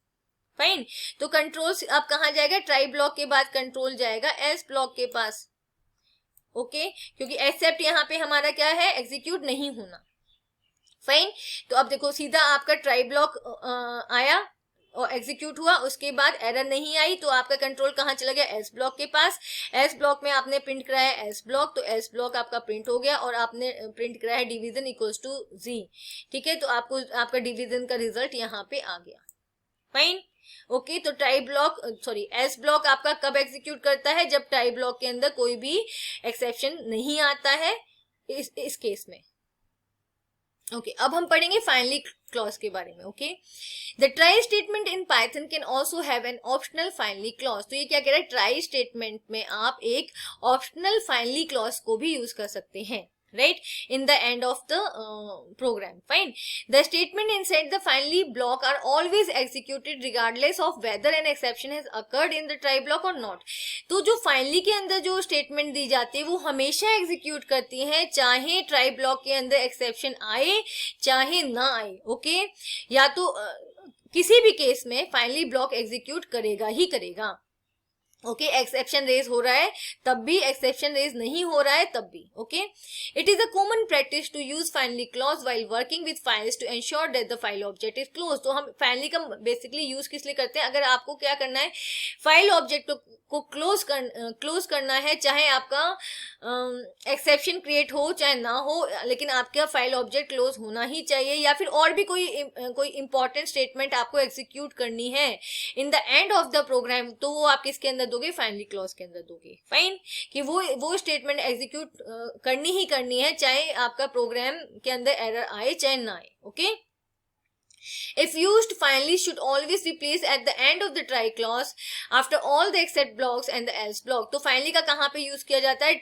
फाइन, तो कंट्रोल अब कहाँ जाएगा, ट्राई ब्लॉक के बाद कंट्रोल जाएगा एल्स ब्लॉक के पास। ओके, क्योंकि एक्सेप्ट यहाँ पे हमारा क्या है, एग्जीक्यूट नहीं होना। फाइन, तो अब देखो सीधा आपका ट्राई ब्लॉक आया और एग्जीक्यूट हुआ, उसके बाद एरर नहीं आई, तो आपका कंट्रोल कहाँ चला गया, एल्स ब्लॉक के पास। एल्स ब्लॉक में आपने प्रिंट कराया एल्स ब्लॉक, तो एल्स ब्लॉक आपका प्रिंट हो गया और आपने प्रिंट कराया डिवीजन इक्वल्स टू z। ठीक है, तो आपको आपका डिवीजन का रिजल्ट यहाँ पे आ गया। फाइन, ओके, तो ट्राई ब्लॉक एल्स ब्लॉक आपका कब एग्जीक्यूट करता है, जब ट्राई ब्लॉक के अंदर कोई भी एक्सेप्शन नहीं आता है, इस केस में। ओके, अब हम पढ़ेंगे फाइनली क्लॉज के बारे में। Okay, the try statement in Python can also have an optional finally clause. तो ये क्या कह रहा है, ट्राई स्टेटमेंट में आप एक ऑप्शनल फाइनली क्लॉज को भी यूज कर सकते हैं, right, in the end of the program. Fine, the statement inside the finally block are always executed regardless of whether an exception has occurred in the try block or not. तो जो finally के अंदर जो statement दी जाती है वो हमेशा execute करती है, चाहे try block के अंदर exception आए चाहे ना आए। ओके, या तो किसी भी केस में finally block execute करेगा ही करेगा। ओके, एक्सेप्शन रेज हो रहा है तब भी, एक्सेप्शन रेज नहीं हो रहा है तब भी। Okay, it is a common practice to use finally clause while working with files to ensure that the file object is close. तो हम फाइनली का बेसिकली यूज किस लिए करते हैं, अगर आपको क्या करना है, फाइल ऑब्जेक्ट को क्लोज करना है, चाहे आपका एक्सेप्शन क्रिएट हो चाहे ना हो, लेकिन आपका फाइल ऑब्जेक्ट क्लोज होना ही चाहिए। या फिर और भी कोई इंपॉर्टेंट स्टेटमेंट आपको एग्जीक्यूट करनी है in the end of the program, तो वो आप किसके अंदर दोगे, फाइनली क्लॉज के अंदर दोगे। फाइन, कि वो स्टेटमेंट एग्जीक्यूट करनी ही करनी है, चाहे आपका प्रोग्राम के अंदर एरर आए चाहे ना आए। Okay, if used, finally should always be placed at the end of the try clause after all the except blocks and the else block. तो finally का कहाँ पे यूज किया जाता है,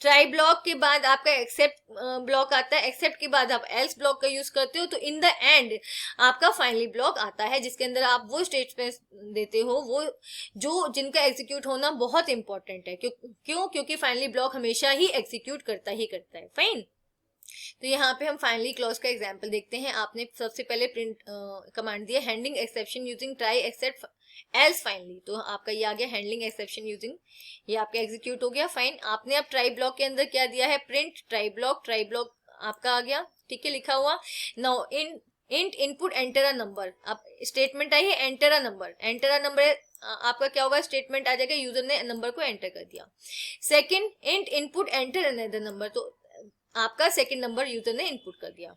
try block के बाद आपका except block आता है, except के बाद आप else block का यूज करते हो, तो in the end आपका finally block आता है जिसके अंदर आप वो स्टेटमेंट देते हो वो जो जिनका एग्जीक्यूट होना बहुत इंपॉर्टेंट है। क्यों, क्योंकि finally block हमेशा ही एग्जीक्यूट करता है। फाइन, तो यहाँ पे हम फाइनली क्लॉज का एग्जांपल देखते हैं। आपने सबसे पहले प्रिंट कमांड दिया handling exception using try except else finally, तो आपका ये आ गया हैंडलिंग एक्सेप्शन यूजिंग, ये आपका एग्जीक्यूट हो गया। फाइन, आपने अब ट्राई ब्लॉक के अंदर क्या दिया है, प्रिंट ट्राई ब्लॉक आपका आ गया, ठीक है, लिखा हुआ। Now int input enter a number, अब स्टेटमेंट आई है एंटर अ नंबर आपका क्या होगा, स्टेटमेंट आ जाएगा, यूजर ने नंबर को एंटर कर दिया। Second, int input enter another number, तो आपका सेकंड नंबर यूजर ने इनपुट कर दिया।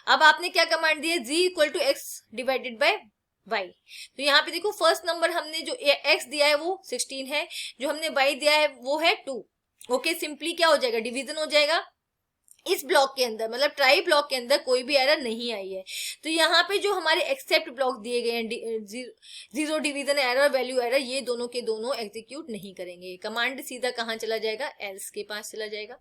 अब आपने क्या कमांड दी है, z equal to x divided by y। तो यहाँ पे देखो फर्स्ट नंबर हमने जो x दिया है वो 16 है, जो हमने y दिया है वो है 2। ओके, सिंपली क्या हो जाएगा, डिवीजन हो जाएगा। इस ब्लॉक के अंदर मतलब ट्राई ब्लॉक के अंदर कोई भी एरर नहीं आई है, तो यहाँ पे जो हमारे एक्सेप्ट ब्लॉक दिए गए हैं, zero division error, value error, ये दोनों के दोनों एग्जीक्यूट नहीं करेंगे। कमांड सीधा कहाँ चला जाएगा, एल्स के पास चला जाएगा।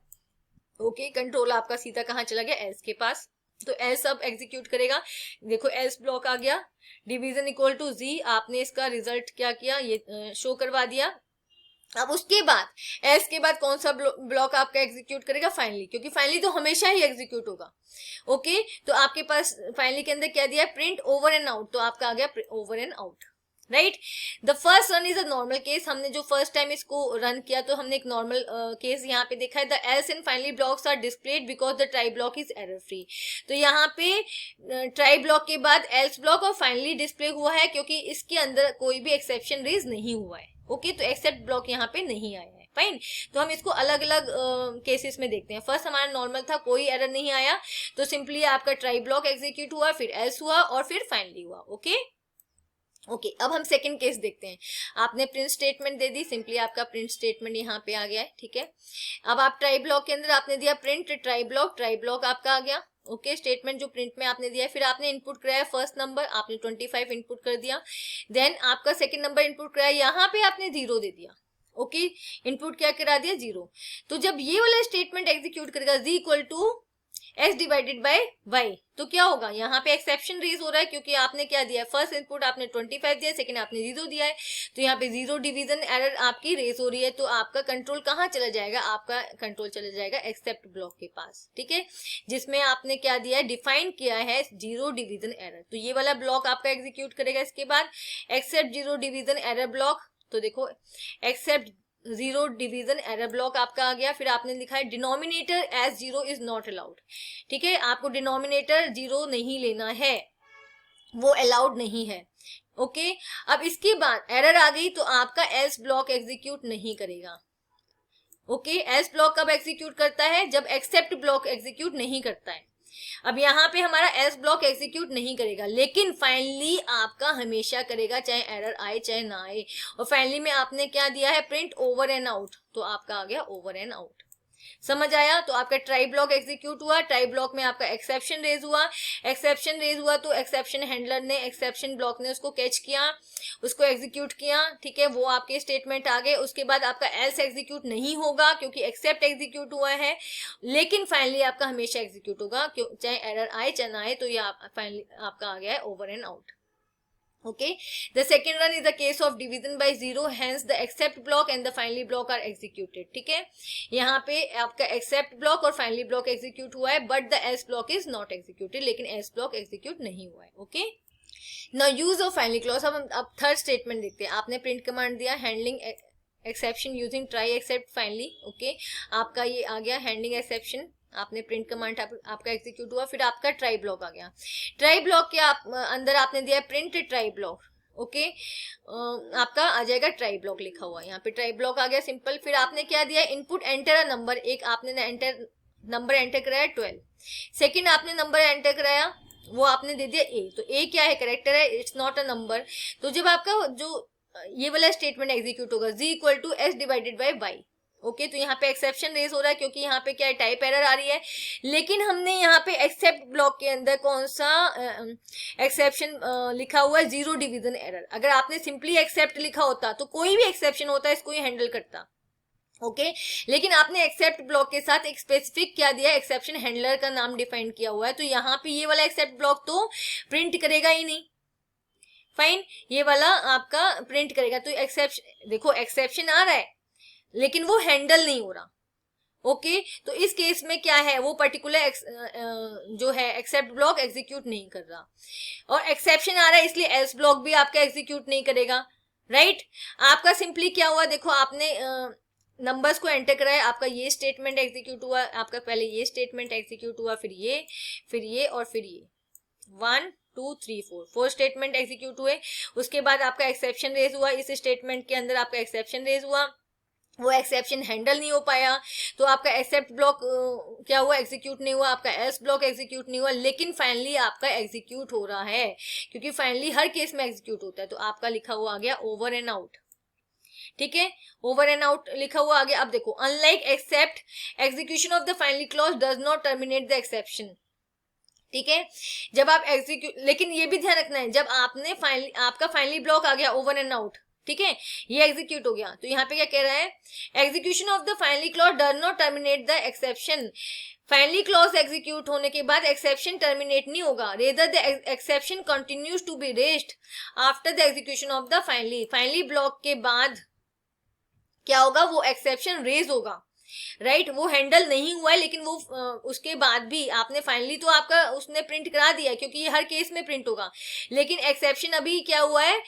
ओके, कंट्रोल आपका सीधा कहाँ चला गया, एल्स के पास, तो एल्स अब एग्जीक्यूट करेगा। देखो एल्स ब्लॉक आ गया, डिवीजन इक्वल टू z, आपने इसका रिजल्ट क्या किया, ये शो करवा दिया। अब उसके बाद एल्स के बाद कौन सा ब्लॉक आपका एग्जीक्यूट करेगा, फाइनली, क्योंकि फाइनली तो हमेशा ही एग्जीक्यूट होगा। ओके, तो आपके पास फाइनली के अंदर क्या दिया है, प्रिंट ओवर एंड आउट, तो आपका आ गया over and out, right. The first run is a normal case, हमने जो फर्स्ट टाइम इसको रन किया तो हमने एक नॉर्मल केस यहाँ पे देखा है। The else and finally blocks are displayed because the try block is error free. तो यहाँ पे ट्राई ब्लॉक के बाद एल्स ब्लॉक और फाइनली डिस्प्ले हुआ है क्योंकि इसके अंदर कोई भी एक्सेप्शन रेज नहीं हुआ है। ओके, तो एक्सेप्ट ब्लॉक यहाँ पे नहीं आया है। फाइन, तो हम इसको अलग अलग केसेस में देखते हैं। फर्स्ट हमारा नॉर्मल था, कोई एरर नहीं आया, तो सिंपली आपका ट्राई ब्लॉक एग्जीक्यूट हुआ, फिर एल्स हुआ और फिर फाइनली हुआ। ओके, अब हम सेकंड केस देखते हैं। आपने प्रिंट स्टेटमेंट दे दी, सिंपली आपका प्रिंट स्टेटमेंट यहाँ पे आ गया है। ठीक है, अब आप ट्राई ब्लॉक के अंदर आपने दिया प्रिंट ट्राई ब्लॉक आपका आ गया। ओके, स्टेटमेंट जो प्रिंट में आपने दिया है, फिर आपने इनपुट कराया फर्स्ट नंबर, आपने 25 इनपुट कर दिया। देन आपका सेकंड नंबर इनपुट कराया, यहाँ पे आपने 0 दे दिया। ओके, इनपुट क्या करा दिया, 0। तो जब ये वाला स्टेटमेंट एग्जीक्यूट करेगा z equal to s divided by y, तो क्या होगा, यहाँ पे एक्सेप्शन रेज हो रहा है क्योंकि आपने क्या दिया, फर्स्ट इनपुट आपने 25 दिया, सेकंड आपने 0 दिया है, तो यहाँ पे 0 डिवीजन एरर आपकी रेज हो रही है। तो आपका कंट्रोल कहाँ चला जाएगा, आपका कंट्रोल चला जाएगा एक्सेप्ट ब्लॉक के पास। ठीक है, जिसमें आपने क्या दिया है, डिफाइन किया है 0 डिवीजन एरर। तो ये वाला ब्लॉक आपका एग्जीक्यूट करेगा। इसके बाद एक्सेप्ट 0 डिवीजन एरर ब्लॉक, तो देखो एक्सेप्ट 0 डिवीजन एरर ब्लॉक आपका आ गया। फिर आपने लिखा है denominator as 0 is not allowed. ठीक है, आपको डिनोमिनेटर 0 नहीं लेना है, वो अलाउड नहीं है। ओके, अब इसके बाद एरर आ गई तो आपका एल्स ब्लॉक एग्जीक्यूट नहीं करेगा। ओके, एल्स ब्लॉक कब एग्जीक्यूट करता है, जब एक्सेप्ट ब्लॉक एग्जीक्यूट नहीं करता है। अब यहाँ पे हमारा एल्स ब्लॉक एग्जीक्यूट नहीं करेगा, लेकिन फाइनली आपका हमेशा करेगा, चाहे एरर आए चाहे ना आए। और फाइनली में आपने क्या दिया है, प्रिंट ओवर एंड आउट, तो आपका आ गया ओवर एंड आउट। समझ आया, तो आपका ट्राई ब्लॉक एग्जीक्यूट हुआ, ट्राई ब्लॉक में आपका एक्सेप्शन रेज हुआ, तो एक्सेप्शन हैंडलर ने, एक्सेप्शन ब्लॉक ने उसको कैच किया, उसको एग्जीक्यूट किया। ठीक है, वो आपके स्टेटमेंट आ गए। उसके बाद आपका एल्स एग्जीक्यूट नहीं होगा क्योंकि एक्सेप्ट एग्जीक्यूट हुआ है, लेकिन फाइनली आपका हमेशा एग्जीक्यूट होगा, चाहे एरर आए चाहे ना आए। तो ये फाइनली आपका आ गया है over and out. Okay, the second run is the case of division by 0, hence the accept block and the finally block are executed. ठीक है, यहाँ पे आपका accept block और finally block execute हुआ है, but the else block is not executed, लेकिन else block execute नहीं हुआ है। Okay, now use of finally clause। अब थर्ड स्टेटमेंट देखते हैं। आपने प्रिंट कमांड दिया handling exception using try except finally. Okay, आपका ये आ गया हैंडलिंग एक्सेप्शन, आपने प्रिंट कमांड आपका एग्जीक्यूट हुआ, फिर आपका ट्राई ब्लॉक आ गया। ट्राई ब्लॉक के अंदर आपने दिया प्रिंट ट्राई ब्लॉक। ओके, आपका आ जाएगा ट्राई ब्लॉक लिखा हुआ, यहाँ पे ट्राई ब्लॉक आ गया सिंपल। फिर आपने क्या दिया, इनपुट एंटर अ नंबर, एक आपने नंबर एंटर कराया 12, सेकेंड आपने नंबर एंटर कराया, वो आपने दे दिया ए। तो ए क्या है, करेक्टर है, इट्स नॉट अ नंबर। तो जब आपका जो ये वाला स्टेटमेंट एग्जीक्यूट होगा, z equal to s divided by y। Okay, तो यहाँ पे एक्सेप्शन रेज हो रहा है क्योंकि यहाँ पे क्या है, टाइप एरर आ रही है, लेकिन हमने यहाँ पे एक्सेप्ट ब्लॉक के अंदर कौन सा एक्सेप्शन लिखा हुआ है, 0 डिवीजन एरर। अगर आपने सिंपली एक्सेप्ट लिखा होता तो कोई भी एक्सेप्शन होता है इसको ही हैंडल करता। ओके, लेकिन आपने एक्सेप्ट ब्लॉक के साथ एक स्पेसिफिक क्या दिया, एक्सेप्शन हैंडलर का नाम डिफाइन किया हुआ है, तो यहाँ पे ये वाला एक्सेप्ट ब्लॉक तो प्रिंट करेगा ही नहीं। फाइन, ये वाला आपका प्रिंट करेगा। तो एक्सेप्शन, देखो एक्सेप्शन आ रहा है लेकिन वो हैंडल नहीं हो रहा। ओके, तो इस केस में क्या है, वो पर्टिकुलर जो है एक्सेप्ट ब्लॉक एग्जीक्यूट नहीं कर रहा, और एक्सेप्शन आ रहा है इसलिए एल्स ब्लॉक भी आपका एग्जीक्यूट नहीं करेगा। राइट, आपका सिंपली क्या हुआ, देखो आपने नंबर्स को एंटर कराया, आपका ये स्टेटमेंट एग्जीक्यूट हुआ, आपका पहले ये स्टेटमेंट एग्जीक्यूट हुआ, फिर ये और फिर ये 1 2 3 4 स्टेटमेंट एग्जीक्यूट हुए। उसके बाद आपका एक्सेप्शन रेज हुआ, इस स्टेटमेंट के अंदर आपका एक्सेप्शन रेज हुआ, वो एक्सेप्शन हैंडल नहीं हो पाया, तो आपका एक्सेप्ट ब्लॉक क्या हुआ, एग्जीक्यूट नहीं हुआ, आपका एल्स ब्लॉक एग्जीक्यूट नहीं हुआ, लेकिन फाइनली आपका एग्जीक्यूट हो रहा है क्योंकि फाइनली हर केस में एग्जीक्यूट होता है। तो आपका लिखा हुआ आ गया ओवर एंड आउट। ठीक है, ओवर एंड आउट लिखा हुआ आ गया। अब देखो, unlike except, execution of the finally clause does not terminate the exception. ठीक है, जब आप एग्जीक्यूट, लेकिन ये भी ध्यान रखना है, जब आपने फाइनली, आपका फाइनली ब्लॉक आ गया ओवर एंड आउट, ठीक है, ये एग्जीक्यूट हो गया, तो यहाँ पे क्या कह रहा है, execution of the finally clause does not terminate the exception. Finally clause execute होने के बाद एक्सेप्शन टर्मिनेट नहीं होगा, rather the exception continues to be raised after the execution of the finally block के बाद क्या होगा, वो एक्सेप्शन रेज होगा। राइट, वो हैंडल नहीं हुआ है, लेकिन वो उसके बाद भी आपने फाइनली तो आपका उसने प्रिंट करा दिया क्योंकि ये हर केस में प्रिंट होगा, लेकिन एक्सेप्शन अभी क्या हुआ है,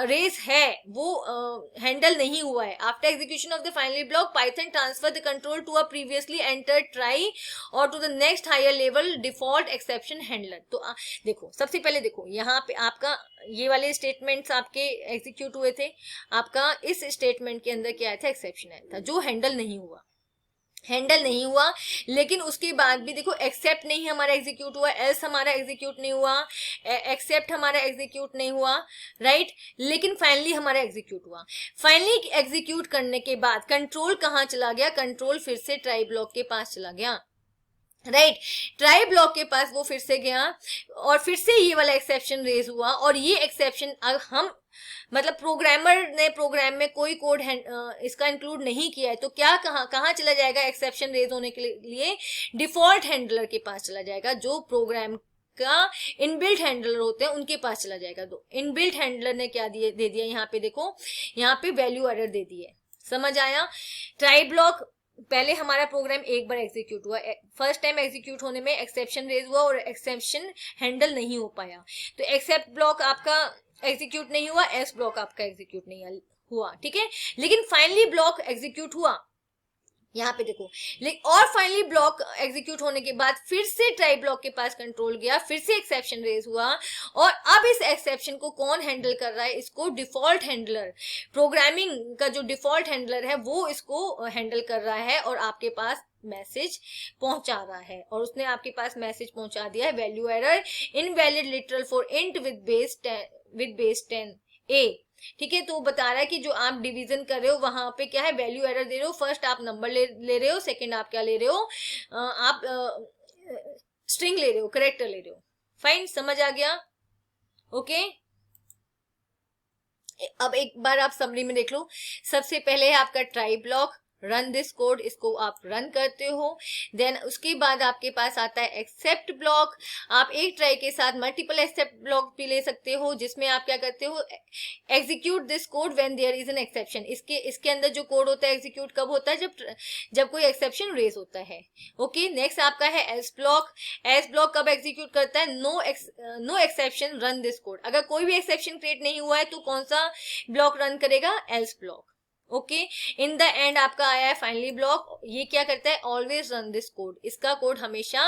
रेस है, वो हैंडल नहीं हुआ है। After execution of the finally block, Python transfer the control to a previously entered try or to the next higher level default exception handler. तो देखो, सबसे पहले देखो यहाँ पे आपका ये वाले स्टेटमेंट्स आपके एग्जीक्यूट हुए थे, आपका इस स्टेटमेंट के अंदर क्या आया था, एक्सेप्शन आया था जो हैंडल नहीं हुआ, हैंडल नहीं हुआ, लेकिन उसके बाद भी देखो एक्सेप्ट नहीं हमारा एग्जीक्यूट हुआ, एल्स हमारा एग्जीक्यूट नहीं हुआ, एक्सेप्ट हमारा एग्जीक्यूट नहीं हुआ, राइट, लेकिन फाइनली हमारा एग्जीक्यूट हुआ। फाइनली एग्जीक्यूट करने के बाद कंट्रोल कहाँ चला गया, कंट्रोल फिर से ट्राई ब्लॉक के पास चला गया, राइट, ट्राई ब्लॉक के पास वो फिर से गया और फिर से ये वाला एक्सेप्शन रेज हुआ। और ये एक्सेप्शन अब हम मतलब प्रोग्रामर ने प्रोग्राम में कोई कोड इसका इंक्लूड नहीं किया है, तो क्या कहाँ चला जाएगा एक्सेप्शन रेज होने के लिए, डिफॉल्ट हैंडलर के पास चला जाएगा, जो प्रोग्राम का इनबिल्ट हैंडलर होते हैं उनके पास चला जाएगा। तो इनबिल्ट हैंडलर ने क्या दे दिया, यहाँ पे देखो, यहाँ पे वैल्यू एरर दे दी है, समझ आया। ट्राई ब्लॉक पहले हमारा प्रोग्राम एक बार एग्जीक्यूट हुआ, फर्स्ट टाइम एग्जीक्यूट होने में एक्सेप्शन रेज हुआ और एक्सेप्शन हैंडल नहीं हो पाया, तो एक्सेप्ट ब्लॉक आपका एग्जीक्यूट नहीं हुआ, एस ब्लॉक आपका एग्जीक्यूट नहीं हुआ, ठीक है, लेकिन फाइनली ब्लॉक एग्जीक्यूट हुआ यहाँ पे देखो। और फाइनली ब्लॉक एग्जीक्यूट होने के बाद फिर से ट्राई ब्लॉक के पास कंट्रोल गया, फिर से एक्सेप्शन रेज हुआ और अब इस एक्सेप्शन को कौन हैंडल कर रहा है, इसको डिफॉल्ट हैंडलर, प्रोग्रामिंग का जो डिफॉल्ट हैंडलर है वो इसको हैंडल कर रहा है और आपके पास मैसेज पहुंचा रहा है। और उसने आपके पास मैसेज पहुंचा दिया है, value error, invalid literal for int with base 10 ए, ठीक है। तो बता रहा है कि जो आप डिवीजन कर रहे हो वहां पे क्या है, वैल्यू एरर दे रहे हो, फर्स्ट आप नंबर ले रहे हो, सेकंड आप क्या ले रहे हो, आप स्ट्रिंग ले रहे हो, करेक्टर ले रहे हो, फाइन, समझ आ गया, ओके। अब एक बार आप समरी में देख लो, सबसे पहले है आपका try block, run this code, इसको आप रन करते हो, देन उसके बाद आपके पास आता है एक्सेप्ट ब्लॉक, आप एक ट्राई के साथ मल्टीपल एक्सेप्ट ब्लॉक भी ले सकते हो, जिसमें आप क्या करते हो, execute this code when there is an exception, इसके अंदर जो कोड होता है एग्जीक्यूट कब होता है, जब कोई एक्सेप्शन रेज होता है, ओके। नेक्स्ट आपका है एल्स ब्लॉक, एल्स ब्लॉक कब एग्जीक्यूट करता है, no exception run this code, अगर कोई भी एक्सेप्शन क्रिएट नहीं हुआ है तो कौन सा ब्लॉक रन करेगा, else block, okay. In the end आपका आया है फाइनली ब्लॉक, ये क्या करता है, ऑलवेज रन दिस कोड, इसका कोड हमेशा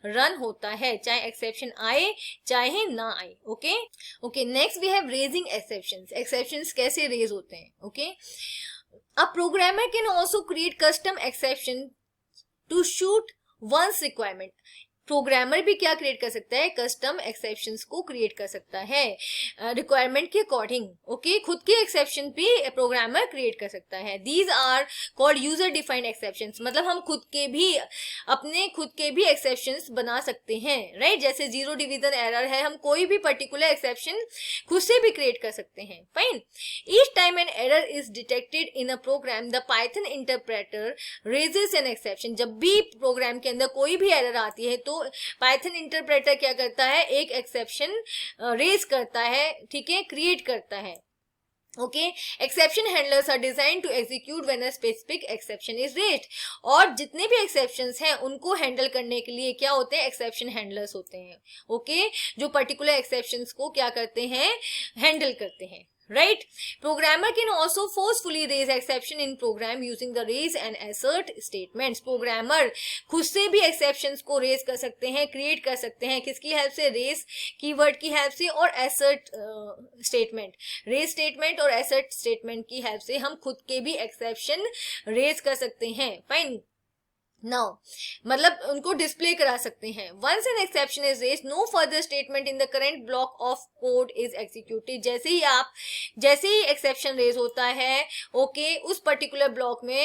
रन होता है चाहे एक्सेप्शन आए चाहे ना आए, okay okay. Next we have raising exceptions, exceptions कैसे रेज होते हैं, okay. A programmer can also create custom exception to suit one's requirement, programmer भी क्या क्रिएट कर सकता है, कस्टम एक्सेप्शंस को क्रिएट कर सकता है रिक्वायरमेंट के अकॉर्डिंग, ओके, खुद के एक्सेप्शन भी प्रोग्रामर क्रिएट कर सकता है। These are called user defined exceptions, मतलब हम अपने खुद के भी एक्सेप्शंस बना सकते हैं, राइट, जैसे जीरो डिवीजन एरर है, हम कोई भी पर्टिकुलर एक्सेप्शन खुद से भी क्रिएट कर सकते हैं, fine. Each time an error is detected in a program the Python interpreter raises an exception, जब भी प्रोग्राम के अंदर कोई भी एरर आती है तो पाइथन इंटरप्रेटर क्या करता है, एक एक्सेप्शन रेज करता है, ठीक है, क्रिएट करता है, okay. Exception handlers are design to execute when a specific exception is raised, और जितने भी एक्सेप्शंस हैं उनको हैंडल करने के लिए क्या होते हैं, एक्सेप्शन हैंडलर्स होते हैं, ओके, जो पर्टिकुलर एक्सेप्शंस को क्या करते हैं, हैंडल करते हैं, right? Programmer can also forcefully raise exception in program using the raise and assert statements. Programmer खुद से भी exceptions को raise कर सकते हैं, create कर सकते हैं, किसकी हेल्प से, raise कीवर्ड की हेल्प से और assert statement, raise statement और assert statement की हेल्प से हम खुद के भी exception raise कर सकते हैं, fine. नाउ मतलब उनको डिस्प्ले करा सकते हैं। Once an exception is raised, no further statement in the current block of code is executed, जैसे ही एक्सेप्शन रेज होता है, ओके, उस पर्टिकुलर ब्लॉक में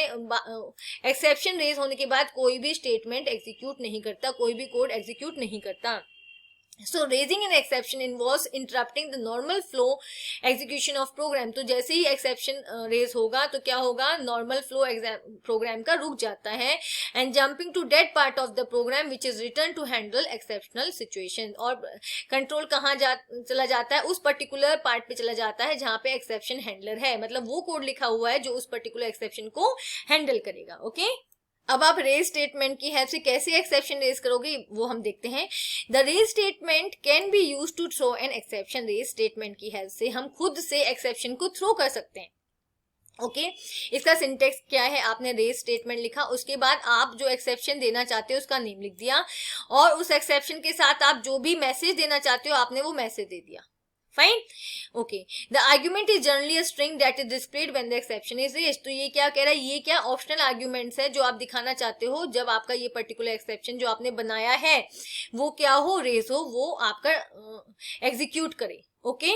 एक्सेप्शन रेज होने के बाद कोई भी स्टेटमेंट एग्जीक्यूट नहीं करता, कोई भी कोड एग्जीक्यूट नहीं करता। So raising an exception involves interrupting the normal flow execution of program, तो जैसे ही exception raise होगा तो क्या होगा, normal flow program का रुक जाता है, and jumping to that part of the program which is written to handle exceptional situation, और control कहाँ चला जाता है, उस particular part पे चला जाता है जहाँ पे exception handler है, मतलब वो कोड लिखा हुआ है जो उस particular exception को handle करेगा, okay? अब आप रेज स्टेटमेंट की हेल्प से कैसे एक्सेप्शन रेज करोगे वो हम देखते हैं। The raise statement can be use to throw an exception. Raise statement की हेल्प से हम खुद से एक्सेप्शन को थ्रो कर सकते हैं। ओके इसका सिंटेक्स क्या है, आपने रेज स्टेटमेंट लिखा, उसके बाद आप जो एक्सेप्शन देना चाहते हो उसका नेम लिख दिया, और उस एक्सेप्शन के साथ आप जो भी मैसेज देना चाहते हो आपने वो मैसेज दे दिया। Fine. Okay the argument is generally a string that is displayed when the exception is raised. तो ये क्या कह रहा है, ये क्या ऑप्शनल आर्ग्यूमेंट्स है जो आप दिखाना चाहते हो जब आपका ये पर्टिकुलर एक्सेप्शन जो आपने बनाया है वो क्या हो, रेज हो, वो आपका एग्जीक्यूट करे। ओके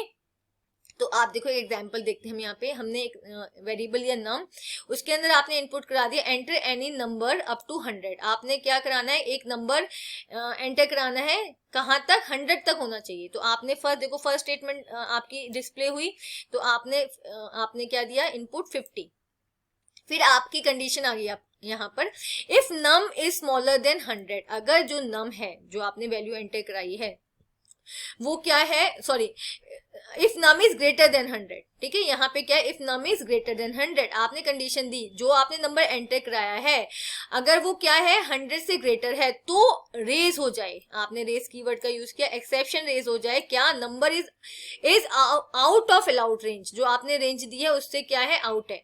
तो आप देखो एक एग्जांपल देखते हैं हम यहाँ पे, हमने एक वेरिएबल या नम, उसके अंदर आपने इनपुट करा दिया enter any number up to 100। आपने क्या कराना है, एक नंबर एंटर कराना है, कहाँ तक, 100 तक होना चाहिए। तो आपने फर्स्ट देखो, फर्स्ट स्टेटमेंट आपकी डिस्प्ले हुई, तो आपने क्या दिया, इनपुट 50। फिर आपकी कंडीशन आ गई आप यहाँ पर, if num is smaller than 100। अगर जो नम है जो आपने वैल्यू एंटर कराई है वो क्या है, sorry, if num is greater than 100। ठीक है, यहाँ पे क्या है, if num is greater than 100, आपने कंडीशन दी, जो आपने नंबर एंटर कराया है अगर वो क्या है 100 से ग्रेटर है तो रेज हो जाए। आपने रेज कीवर्ड का यूज किया, एक्सेप्शन रेज हो जाए, क्या, number is out of allowed range, जो आपने रेंज दी है उससे क्या है, आउट है।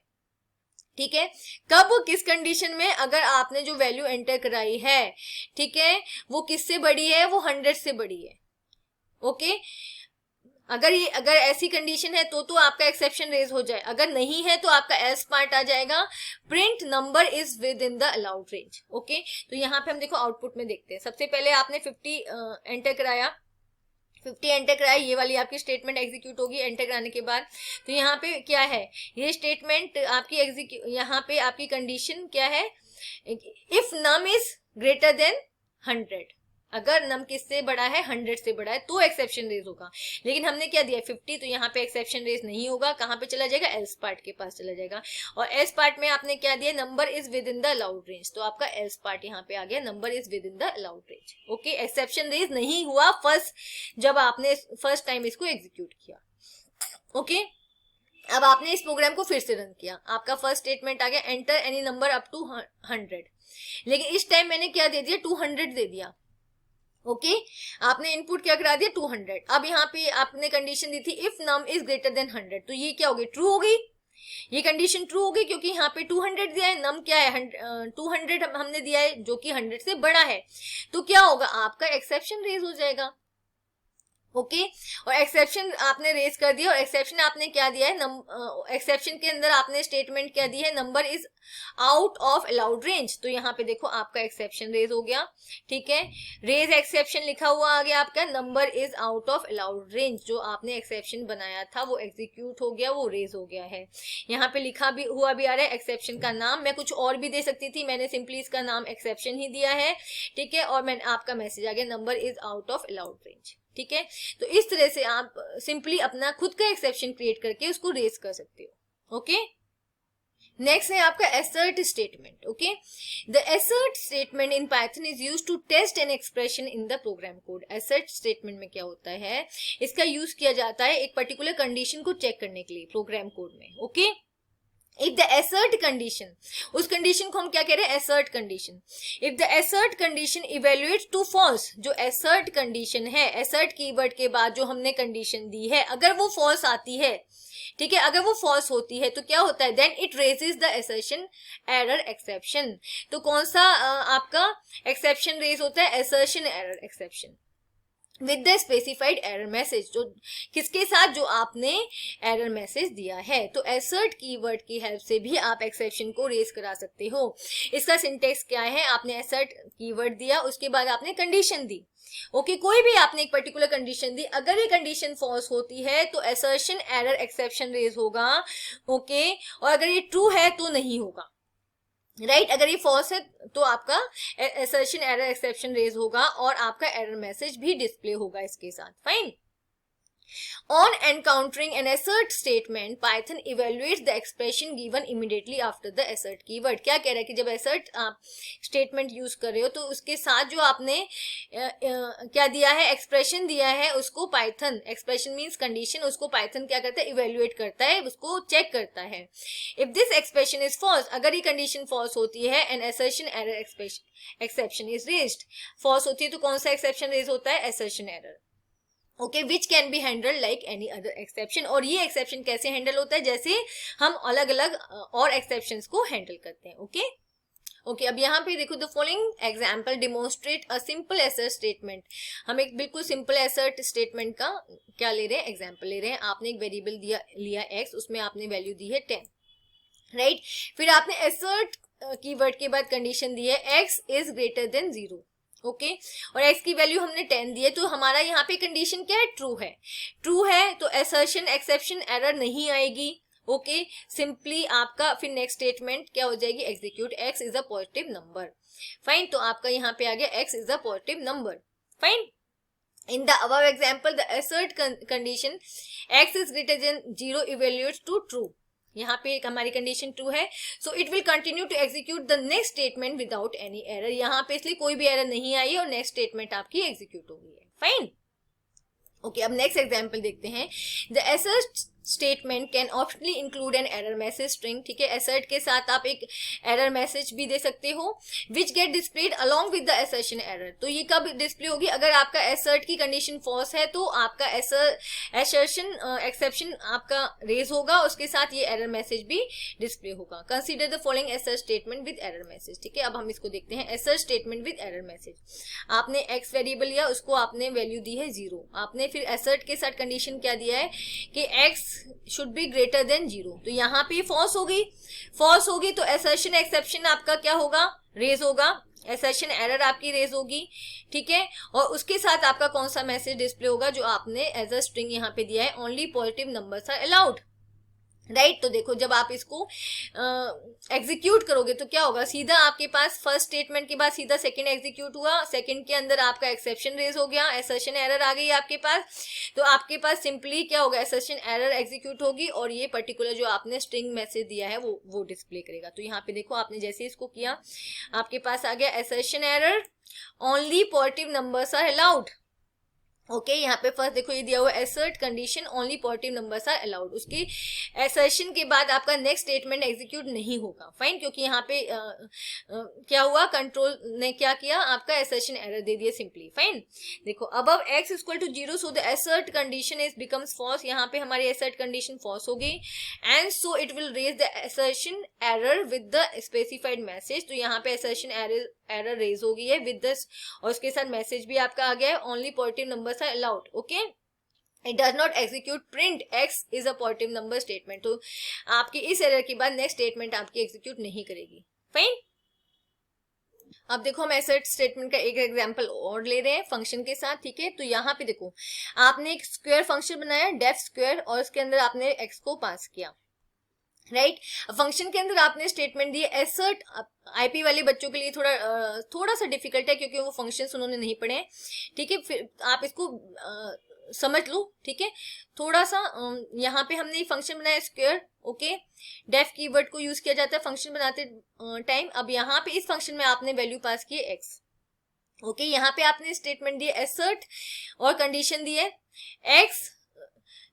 ठीक है, कब, किस कंडीशन में, अगर आपने जो वैल्यू एंटर कराई है, ठीक है, वो किससे बड़ी है, वो 100 से बड़ी है। ओके अगर ऐसी कंडीशन है तो आपका एक्सेप्शन रेज हो जाए, अगर नहीं है तो आपका एल्स पार्ट आ जाएगा, print number is within the allowed range. Okay तो यहाँ पे हम देखो आउटपुट में देखते हैं, सबसे पहले आपने 50 एंटर कराया, 50 एंटर कराया, ये वाली आपकी स्टेटमेंट एग्जीक्यूट होगी एंटर कराने के बाद। तो यहाँ पे क्या है, ये स्टेटमेंट आपकी यहाँ पे आपकी कंडीशन क्या है, if num is greater than 100, अगर नम किससे बड़ा है, 100 से बड़ा है तो एक्सेप्शन रेज होगा। लेकिन हमने क्या दिया 50, तो यहाँ पे एक्सेप्शन रेज नहीं होगा, कहाँ पे चला जाएगा, एल्स पार्ट के पास चला जाएगा। और एल्स पार्ट में आपने क्या दिया, number is within the allowed range, तो आपका एल्स पार्ट यहाँ पे आ गया, number is within the allowed range. Okay exception raise नहीं हुआ जब आपने फर्स्ट टाइम इसको एग्जीक्यूट किया। ओके अब आपने इस प्रोग्राम को फिर से रन किया, आपका फर्स्ट स्टेटमेंट आ गया enter any number up to 100, लेकिन इस टाइम मैंने क्या दे दिया, 200 दे दिया। ओके आपने इनपुट क्या करा दिया, 200। अब यहाँ पे आपने कंडीशन दी थी if num is greater than 100, तो ये क्या हो गई, ट्रू हो गई, ये कंडीशन ट्रू हो गई, क्योंकि यहाँ पे 200 दिया है, नम क्या है 200 हमने दिया है जो कि 100 से बड़ा है, तो क्या होगा, आपका एक्सेप्शन रेज हो जाएगा। ओके और एक्सेप्शन आपने रेज कर दिया, और एक्सेप्शन आपने क्या दिया है, एक्सेप्शन के अंदर आपने स्टेटमेंट क्या दी है, number is out of allowed range, तो यहाँ पे देखो आपका एक्सेप्शन रेज हो गया। ठीक है, रेज एक्सेप्शन लिखा हुआ आ गया आपका, number is out of allowed range, जो आपने एक्सेप्शन बनाया था वो एग्जीक्यूट हो गया, वो रेज हो गया है। यहाँ पे लिखा भी हुआ भी आ रहा है एक्सेप्शन का नाम, मैं कुछ और भी दे सकती थी, मैंने सिंपली इसका नाम एक्सेप्शन ही दिया है। ठीक है, और मैंने आपका मैसेज आ गया, number is out of allowed range. ठीक है, तो इस तरह से आप सिंपली अपना खुद का एक्सेप्शन क्रिएट करके उसको रेज कर सकते हो। ओके नेक्स्ट है आपका assert statement. Okay the assert statement in Python is used to test an expression in the program code. assert statement में क्या होता है, इसका यूज किया जाता है एक पर्टिकुलर कंडीशन को चेक करने के लिए प्रोग्राम कोड में। Okay if the assert condition, उस कंडीशन को हम क्या कह रहे हैं, assert condition. If the assert condition evaluate to false, जो assert कंडीशन है, assert कीवर्ड के बाद जो हमने कंडीशन दी है, अगर वो फॉल्स आती है, ठीक है, अगर वो फॉल्स होती है तो क्या होता है, then it raises the assertion error exception. तो कौन सा आपका एक्सेप्शन रेज होता है, assertion error exception with the specified error message, जो किसके साथ, जो आपने एरर मैसेज दिया है। तो assert कीवर्ड की हेल्प से भी आप एक्सेप्शन को रेज करा सकते हो। इसका सिंटेक्स क्या है, आपने assert कीवर्ड दिया, उसके बाद आपने कंडीशन दी। ओके कोई भी आपने एक पर्टिकुलर कंडीशन दी, अगर ये कंडीशन फॉल्स होती है तो असर्शन एरर एक्सेप्शन रेज होगा। ओके और अगर ये ट्रू है तो नहीं होगा, राइट अगर ये फॉल्स है तो आपका असर्शन एरर एक्सेप्शन रेज होगा और आपका एरर मैसेज भी डिस्प्ले होगा इसके साथ। Fine On encountering an assert statement, Python evaluates the expression given immediately after the assert keyword. क्या कह रहा है कि जब assert आप स्टेटमेंट यूज कर रहे हो तो उसके साथ जो आपने क्या दिया है, एक्सप्रेशन दिया है, उसको पाइथन, एक्सप्रेशन मीन्स कंडीशन, उसको पाइथन क्या करता है, इवेल्युएट करता है, उसको चेक करता है. If this expression is false, अगर ये कंडीशन फॉल्स होती है, an assertion error exception is raised. False होती है तो कौन सा एक्सेप्शन रेज होता है, assertion error. Okay, which can be handled like any other exception. और ये एक्सेप्शन कैसे हैंडल होता है, जैसे हम अलग अलग और एक्सेप्शंस को हैंडल करते हैं. ओके ओके, अब यहाँ पे देखो, the following example demonstrate a simple एसर्ट statement. हम एक बिल्कुल सिंपल एसर्ट स्टेटमेंट का क्या ले रहे हैं, एग्जाम्पल ले रहे हैं. आपने एक वेरिएबल लिया x, उसमें आपने वैल्यू दी है 10, राइट. फिर आपने एसर्ट कीवर्ड के बाद कंडीशन दी है x is greater then 0. Okay, और x की वैल्यू हमने 10 दी है, तो हमारा यहाँ पे कंडीशन क्या है, ट्रू है. ट्रू है तो असर्शन एक्सेप्शन एरर नहीं आएगी. ओके, सिंपली आपका फिर नेक्स्ट स्टेटमेंट क्या हो जाएगी, execute x is a positive number. Fine, तो आपका यहाँ पे आ गया x is a positive number. Fine. In the above example, the assert condition x is greater than 0 evaluates to true. यहाँ पे हमारी कंडीशन ट्रू है, so it will continue to execute the next statement without any error. यहाँ पे इसलिए कोई भी error नहीं आई और नेक्स्ट स्टेटमेंट आपकी एग्जीक्यूट हो गई है. फाइन. ओके, अब नेक्स्ट एग्जांपल देखते हैं. The assert statement can optionally include an error message string. ठीक है, असर्ट के साथ आप एक एरर मैसेज भी दे सकते हो, which get displayed along with the assertion error. तो ये कब डिस्प्ले होगी, अगर आपका असर्ट की कंडीशन फॉल्स है तो आपका असर्शन एक्सेप्शन आपका रेज होगा, उसके साथ ये एरर मैसेज भी डिस्प्ले होगा. Consider the following assert statement with error message. ठीक है, अब हम इसको देखते हैं. Assert statement with error message, आपने एक्स वेरिएबल लिया, उसको आपने वैल्यू दी है 0. आपने फिर असर्ट के साथ कंडीशन क्या दिया है कि x should be greater than 0. तो यहाँ पे फॉल्स हो गई. फॉल्स होगी तो असर्शन एक्सेप्शन आपका क्या होगा, रेज होगा. असर्शन एरर आपकी रेज होगी. ठीक है, और उसके साथ आपका कौन सा मैसेज डिस्प्ले होगा, जो आपने एज अ स्ट्रिंग यहाँ पे दिया है, only positive numbers are allowed. Right. तो देखो, जब आप इसको एग्जीक्यूट करोगे तो क्या होगा, सीधा आपके पास फर्स्ट स्टेटमेंट के बाद सीधा सेकंड एग्जीक्यूट हुआ. सेकंड के अंदर आपका एक्सेप्शन रेज हो गया, असर्शन एरर आ गई आपके पास. तो आपके पास सिंपली क्या होगा, असर्शन एरर एग्जीक्यूट होगी और ये पर्टिकुलर जो आपने स्ट्रिंग मैसेज दिया है वो डिस्प्ले करेगा. तो यहाँ पे देखो, आपने जैसे इसको किया, आपके पास आ गया assertion error, only positive numbers are allowed. Okay, यहाँ पे फर्स्ट देखो ये दिया हुआ assert condition only positive numbers are allowed. उसके असर्शन के बाद आपका नेक्स्ट स्टेटमेंट एग्जीक्यूट नहीं होगा. फाइन, क्योंकि यहाँ पे क्या हुआ, कंट्रोल ने क्या किया, आपका असर्शन एरर दे दिया सिंपली. फाइन. देखो, above x equal to 0, so the assert condition is becomes false. यहाँ पे हमारी असर्ट कंडीशन फॉल्स हो गई, and so it will raise the assertion error with the specified message. तो यहाँ पे असर्शन एरर रेज हो गई है विद दिस, और उसके साथ मैसेज भी आपका आ गया है, only positive numbers are allowed. Okay, it does not execute print x is a positive number statement. तो आपकी इस एरर के बाद नेक्स्ट स्टेटमेंट आपकी एग्जीक्यूट नहीं करेगी. फाइन. अब देखो, हम एसर्ट स्टेटमेंट का एक एग्जांपल और ले रहे हैं फंक्शन के साथ. ठीक है, तो यहाँ पे देखो, आपने एक स्क्वायर फंक्शन बनाया, डेफ स्क्वायर, और उसके अंदर आपने x को पास किया. राइट. फंक्शन के अंदर आपने स्टेटमेंट दी एसर्ट. आईपी वाले बच्चों के लिए थोड़ा सा डिफिकल्ट है, क्योंकि वो फंक्शंस उन्होंने नहीं पढ़े. ठीक है, फिर आप इसको समझ लो. ठीक है, थोड़ा सा यहाँ पे हमने फंक्शन बनाया स्क्वायर. ओके, डेफ कीवर्ड को यूज किया जाता है फंक्शन बनाते टाइम. अब यहाँ पे इस फंक्शन में आपने वैल्यू पास की है x. ओके, यहाँ पे आपने स्टेटमेंट दी एसर्ट और कंडीशन दी है x,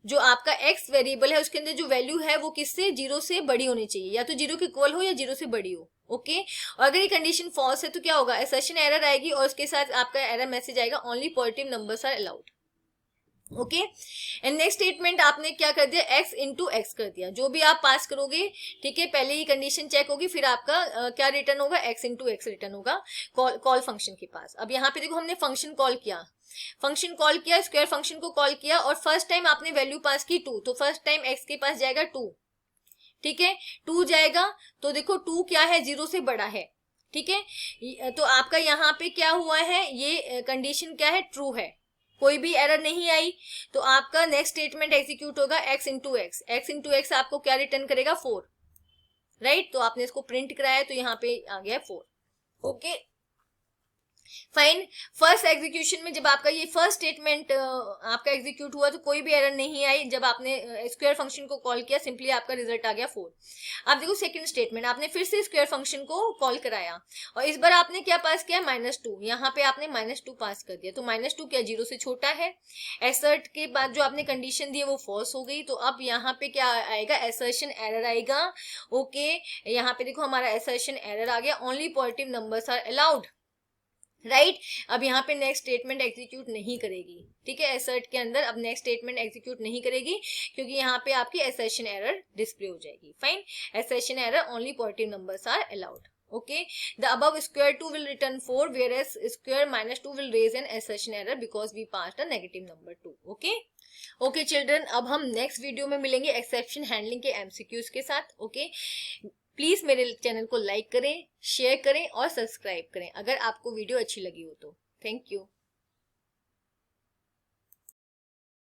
जो आपका x वेरिएबल है उसके अंदर जो वैल्यू है वो किससे, 0 से बड़ी होनी चाहिए, या तो 0 के इक्वल हो या 0 से बड़ी हो. ओके, और अगर ये कंडीशन फॉल्स है तो क्या होगा, असर्शन एरर आएगी और उसके साथ आपका एरर मैसेज आएगा, only positive numbers are allowed. Okay, and next statement आपने क्या कर दिया, x इंटू एक्स कर दिया. जो भी आप पास करोगे, ठीक है, पहले ही कंडीशन चेक होगी, फिर आपका क्या रिटर्न होगा, x इंटू एक्स रिटर्न होगा कॉल फंक्शन के पास. अब यहाँ पे देखो, हमने फंक्शन कॉल किया, स्क्वायर फंक्शन को कॉल किया, और फर्स्ट टाइम आपने वैल्यू पास की 2, तो फर्स्ट टाइम x के पास जाएगा 2. ठीक है, 2 जाएगा, तो देखो 2 क्या है, 0 से बड़ा है. ठीक है, तो आपका यहाँ पे क्या हुआ है, ये कंडीशन क्या है, ट्रू है, कोई भी एरर नहीं आई. तो आपका नेक्स्ट स्टेटमेंट एग्जीक्यूट होगा x इंटू एक्स आपको क्या रिटर्न करेगा, 4. राइट. तो आपने इसको प्रिंट कराया तो यहाँ पे आ गया 4. ओके, फाइन, फर्स्ट एग्जीक्यूशन में जब आपका ये फर्स्ट स्टेटमेंट आपका एग्जीक्यूट हुआ तो कोई भी एरर नहीं आई, जब आपने स्क्वायर फंक्शन को कॉल किया सिंपली आपका रिजल्ट आ गया 4। अब देखो सेकंड स्टेटमेंट, आपने फिर से स्क्वायर फंक्शन को कॉल कराया और इस बार आपने क्या पास किया, -2, यहाँ पे आपने -2 पास कर दिया, तो -2 क्या 0 से छोटा है। एसर्ट के बाद जो आपने कंडीशन दी है वो फॉल्स हो गई, तो अब यहाँ पे क्या आएगा, एसर्शन एरर आएगा। ओके, यहाँ पे देखो हमारा एसर्शन एरर आ गया, only positive numbers are allowed, right. अब यहाँ पे नेक्स्ट स्टेटमेंट एग्जीक्यूट नहीं करेगी, ठीक है, एसर्ट के अंदर अब नेक्स्ट स्टेटमेंट एग्जीक्यूट नहीं करेगी क्योंकि यहाँ पे आपकी एसर्शन एरर डिस्प्ले हो जाएगी। Fine, assertion error only positive numbers are allowed. Okay, the above square 2 will return 4 whereas square -2 will raise an assertion error because we passed a negative number 2. Okay, okay children, अब हम next video में मिलेंगे exception handling के MCQs के साथ। Okay, please मेरे channel को like करें, शेयर करें और सब्सक्राइब करें अगर आपको वीडियो अच्छी लगी हो तो। Thank you.